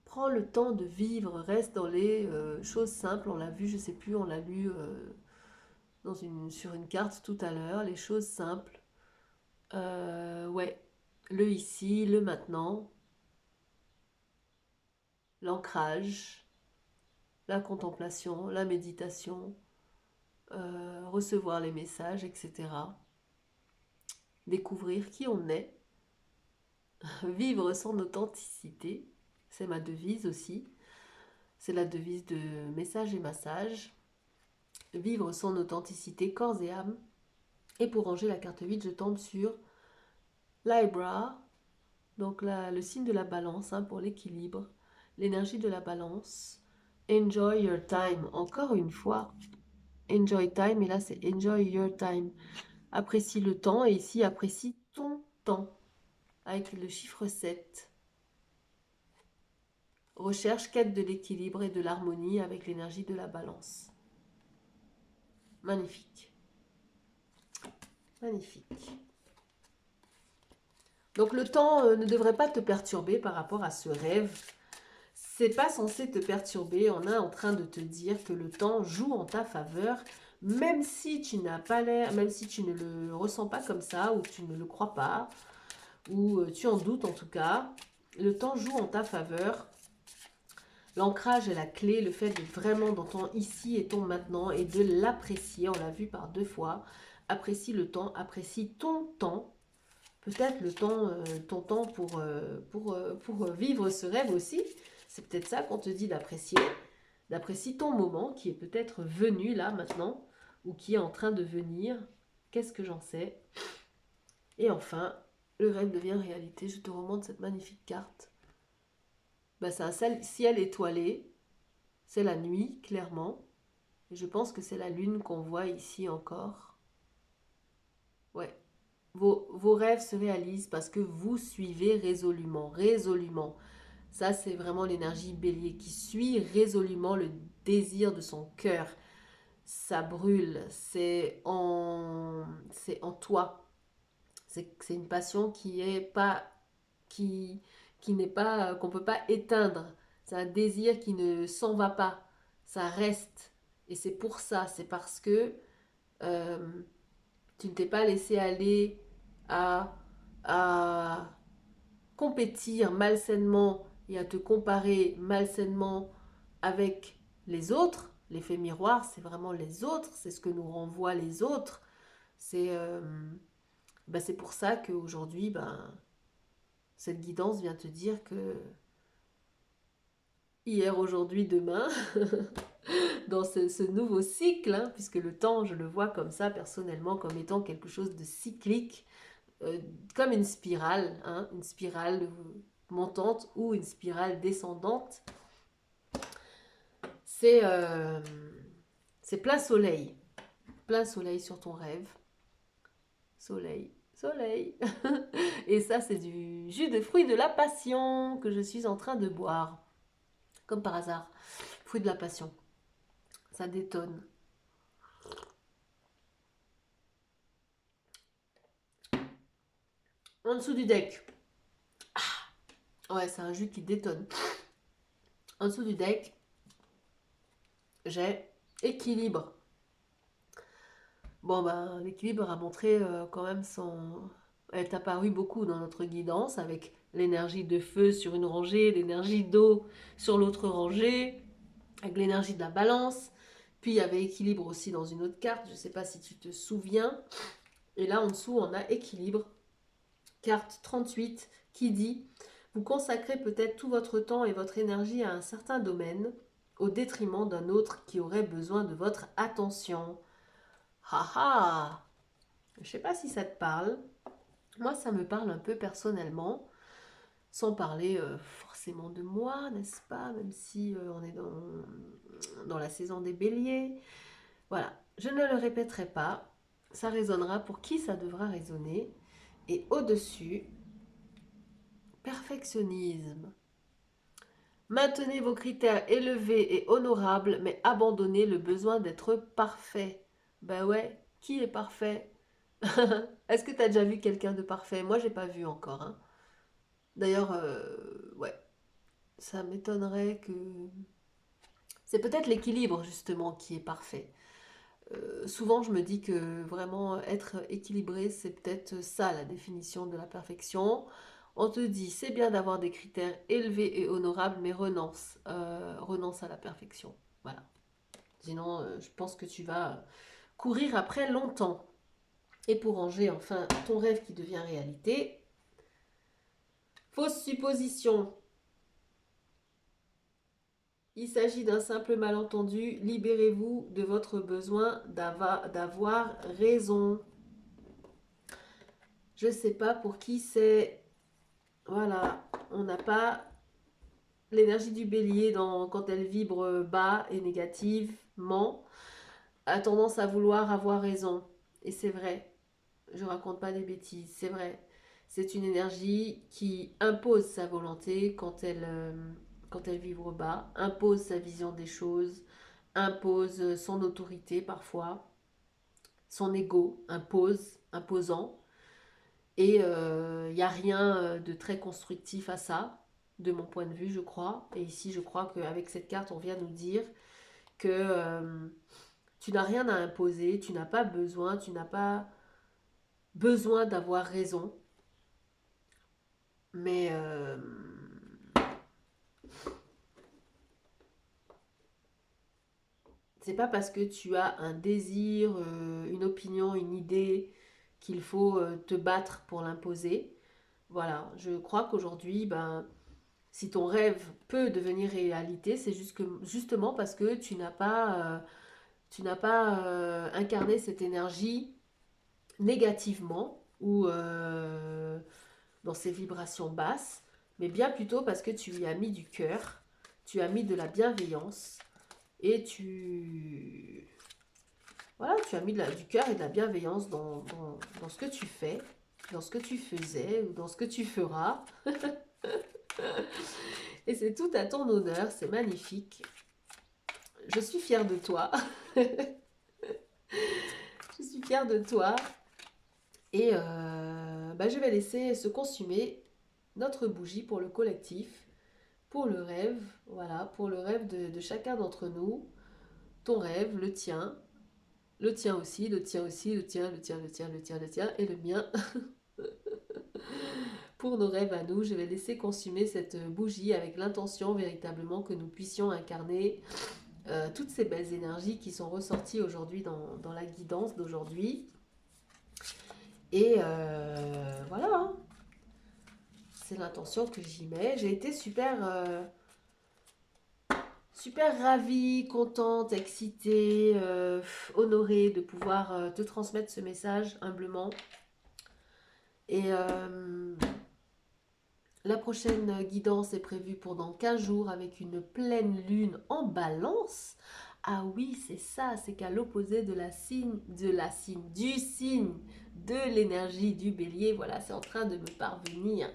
Prends le temps de vivre. Reste dans les choses simples. On l'a vu, je sais plus, on l'a lu sur une carte tout à l'heure. Les choses simples. Ouais. Le ici, le maintenant. L'ancrage. La contemplation. La méditation. Recevoir les messages, etc. Découvrir qui on est. Vivre son authenticité. C'est ma devise aussi. C'est la devise de Message et Massage. Vivre son authenticité corps et âme. Et pour ranger la carte 8, je tombe sur Libra, donc le signe de la balance hein, pour l'équilibre, l'énergie de la balance. Enjoy your time, encore une fois. Enjoy time, et là c'est enjoy your time. Apprécie le temps, et ici apprécie ton temps, avec le chiffre 7. Recherche, quête de l'équilibre et de l'harmonie avec l'énergie de la balance. Magnifique. Magnifique. Donc le temps ne devrait pas te perturber par rapport à ce rêve. C'est pas censé te perturber. On est en train de te dire que le temps joue en ta faveur, même si tu n'as pas l'air, même si tu ne le ressens pas comme ça, ou tu ne le crois pas, ou tu en doutes en tout cas. Le temps joue en ta faveur. L'ancrage est la clé, le fait de vraiment dans ton ici et ton maintenant et de l'apprécier. On l'a vu par deux fois. Apprécie le temps, apprécie ton temps. Peut-être le temps, ton temps pour vivre ce rêve aussi. C'est peut-être ça qu'on te dit d'apprécier. D'apprécier ton moment qui est peut-être venu là maintenant ou qui est en train de venir. Qu'est-ce que j'en sais? Et enfin, le rêve devient réalité. Je te remonte cette magnifique carte. Ben, c'est un ciel étoilé. C'est la nuit, clairement. Et je pense que c'est la lune qu'on voit ici encore. Ouais. Vos rêves se réalisent parce que vous suivez résolument, résolument. Ça, c'est vraiment l'énergie bélier qui suit résolument le désir de son cœur. Ça brûle, c'est en toi. C'est une passion qui est pas, qui n'est pas, qu'on peut pas éteindre. C'est un désir qui ne s'en va pas. Ça reste. Et c'est pour ça, c'est parce que euh, tu ne t'es pas laissé aller à, à compétir malsainement et à te comparer malsainement avec les autres. L'effet miroir, c'est vraiment les autres, c'est ce que nous renvoient les autres. C'est pour ça qu'aujourd'hui, cette guidance vient te dire que hier, aujourd'hui, demain, dans ce nouveau cycle, hein, puisque le temps, je le vois comme ça personnellement, comme étant quelque chose de cyclique, euh, comme une spirale montante ou une spirale descendante. C'est c'est plein soleil sur ton rêve. Soleil, soleil. Et ça, c'est du jus de fruits de la passion que je suis en train de boire. Comme par hasard. Fruit de la passion. Ça détonne. En dessous du deck. Ouais, c'est un jus qui détonne. En dessous du deck, j'ai équilibre. Bon, ben, l'équilibre a montré quand même son... Elle est apparue beaucoup dans notre guidance avec l'énergie de feu sur une rangée, l'énergie d'eau sur l'autre rangée, avec l'énergie de la balance. Puis il y avait équilibre aussi dans une autre carte, je ne sais pas si tu te souviens. Et là en dessous, on a équilibre, carte 38, qui dit: vous consacrez peut-être tout votre temps et votre énergie à un certain domaine, au détriment d'un autre qui aurait besoin de votre attention. Haha! Je ne sais pas si ça te parle. Moi, ça me parle un peu personnellement, sans parler forcément de moi, n'est-ce pas? Même si on est dans la saison des béliers. Voilà, je ne le répéterai pas. Ça résonnera pour qui ça devra résonner. Et au-dessus, perfectionnisme. Maintenez vos critères élevés et honorables, mais abandonnez le besoin d'être parfait. Ben ouais, qui est parfait? Est-ce que tu as déjà vu quelqu'un de parfait? Moi, j'ai pas vu encore, hein. D'ailleurs, ouais, ça m'étonnerait que... C'est peut-être l'équilibre, justement, qui est parfait. Souvent, je me dis que vraiment être équilibré, c'est peut-être ça la définition de la perfection. On te dit, c'est bien d'avoir des critères élevés et honorables, mais renonce à la perfection. Voilà. Sinon, je pense que tu vas courir après longtemps. Et pour ranger enfin ton rêve qui devient réalité, fausse supposition. Il s'agit d'un simple malentendu. Libérez-vous de votre besoin d'avoir raison. Je ne sais pas pour qui c'est. Voilà, on n'a pas l'énergie du bélier quand elle vibre bas et négativement, a tendance à vouloir avoir raison. Et c'est vrai, je raconte pas des bêtises, c'est vrai. C'est une énergie qui impose sa volonté quand elle vibre bas, impose sa vision des choses, impose son autorité parfois, son ego imposant. Et il n'y a rien de très constructif à ça, de mon point de vue, je crois. Et ici, je crois qu'avec cette carte, on vient nous dire que tu n'as rien à imposer, tu n'as pas besoin d'avoir raison. Mais c'est pas parce que tu as un désir, une opinion, une idée qu'il faut te battre pour l'imposer. Voilà, je crois qu'aujourd'hui, ben, si ton rêve peut devenir réalité, c'est justement parce que tu n'as pas incarné cette énergie négativement ou dans ses vibrations basses, mais bien plutôt parce que tu y as mis du cœur, tu as mis de la bienveillance et voilà, tu as mis du cœur et de la bienveillance dans ce que tu fais, dans ce que tu faisais ou dans ce que tu feras. Et c'est tout à ton honneur, c'est magnifique. Je suis fière de toi. Je suis fière de toi. Et bah, je vais laisser se consumer notre bougie pour le collectif, pour le rêve, voilà, pour le rêve de chacun d'entre nous. Ton rêve, le tien aussi, le tien aussi, le tien, le tien, le tien, le tien, le tien, et le mien. Pour nos rêves à nous, je vais laisser consumer cette bougie avec l'intention véritablement que nous puissions incarner toutes ces belles énergies qui sont ressorties aujourd'hui dans la guidance d'aujourd'hui. Et voilà, hein. C'est l'intention que j'y mets. J'ai été super ravie, contente, excitée, honorée de pouvoir te transmettre ce message humblement. Et la prochaine guidance est prévue pour dans 15 jours avec une pleine lune en balance. Ah oui, c'est ça, c'est qu'à l'opposé du signe de l'énergie du bélier, voilà, c'est en train de me parvenir,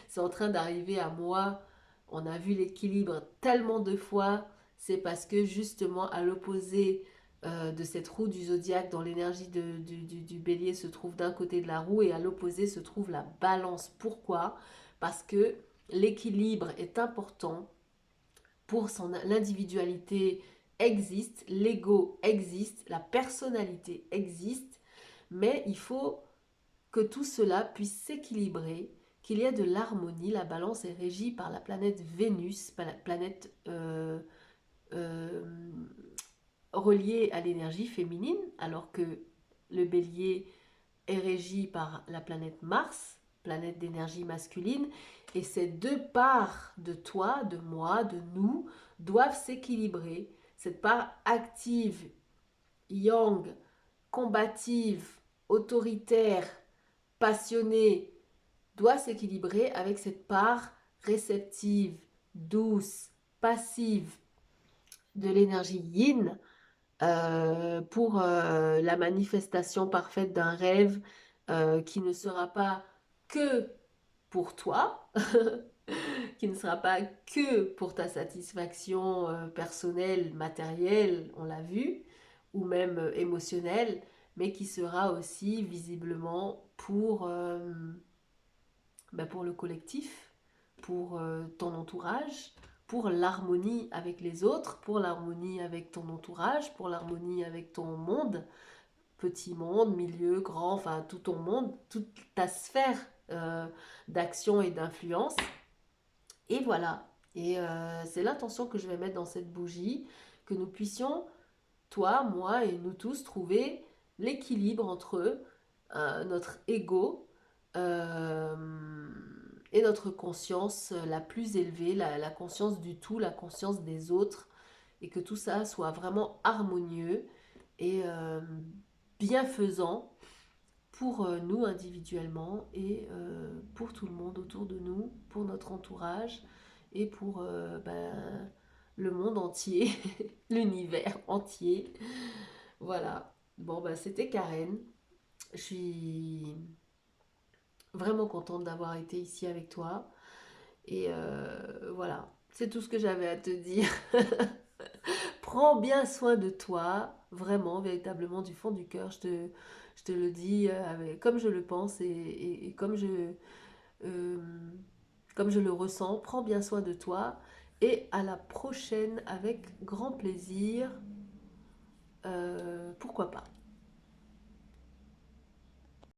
c'est en train d'arriver à moi. On a vu l'équilibre tellement de fois, c'est parce que justement à l'opposé de cette roue du zodiaque, dans l'énergie du bélier se trouve d'un côté de la roue et à l'opposé se trouve la balance. Pourquoi? Parce que l'équilibre est important pour l'individualité existe, l'ego existe, la personnalité existe, mais il faut que tout cela puisse s'équilibrer, qu'il y ait de l'harmonie. La balance est régie par la planète Vénus, par la planète euh, reliée à l'énergie féminine, alors que le bélier est régi par la planète Mars, planète d'énergie masculine, et ces deux parts de toi, de moi, de nous, doivent s'équilibrer. Cette part active, yang, combative, autoritaire, passionnée, doit s'équilibrer avec cette part réceptive, douce, passive de l'énergie yin, pour la manifestation parfaite d'un rêve qui ne sera pas que pour toi, qui ne sera pas que pour ta satisfaction personnelle, matérielle, on l'a vu, ou même émotionnelle, mais qui sera aussi visiblement pour le collectif, pour ton entourage, pour l'harmonie avec les autres, pour l'harmonie avec ton entourage, pour l'harmonie avec ton monde, petit monde, milieu, grand, enfin tout ton monde, toute ta sphère d'action et d'influence. Et voilà. Et c'est l'intention que je vais mettre dans cette bougie, que nous puissions, toi, moi et nous tous, trouver l'équilibre entre notre ego euh, et notre conscience la plus élevée, la conscience du tout, la conscience des autres, et que tout ça soit vraiment harmonieux et bienfaisant pour nous individuellement et pour tout le monde autour de nous, pour notre entourage et pour le monde entier, l'univers entier. Voilà. Bon, c'était Karen. Je suis vraiment contente d'avoir été ici avec toi. Et voilà, c'est tout ce que j'avais à te dire. Prends bien soin de toi, vraiment, véritablement, du fond du cœur. Je te le dis comme je le pense et euh, comme je le ressens. Prends bien soin de toi et à la prochaine avec grand plaisir. Pourquoi pas.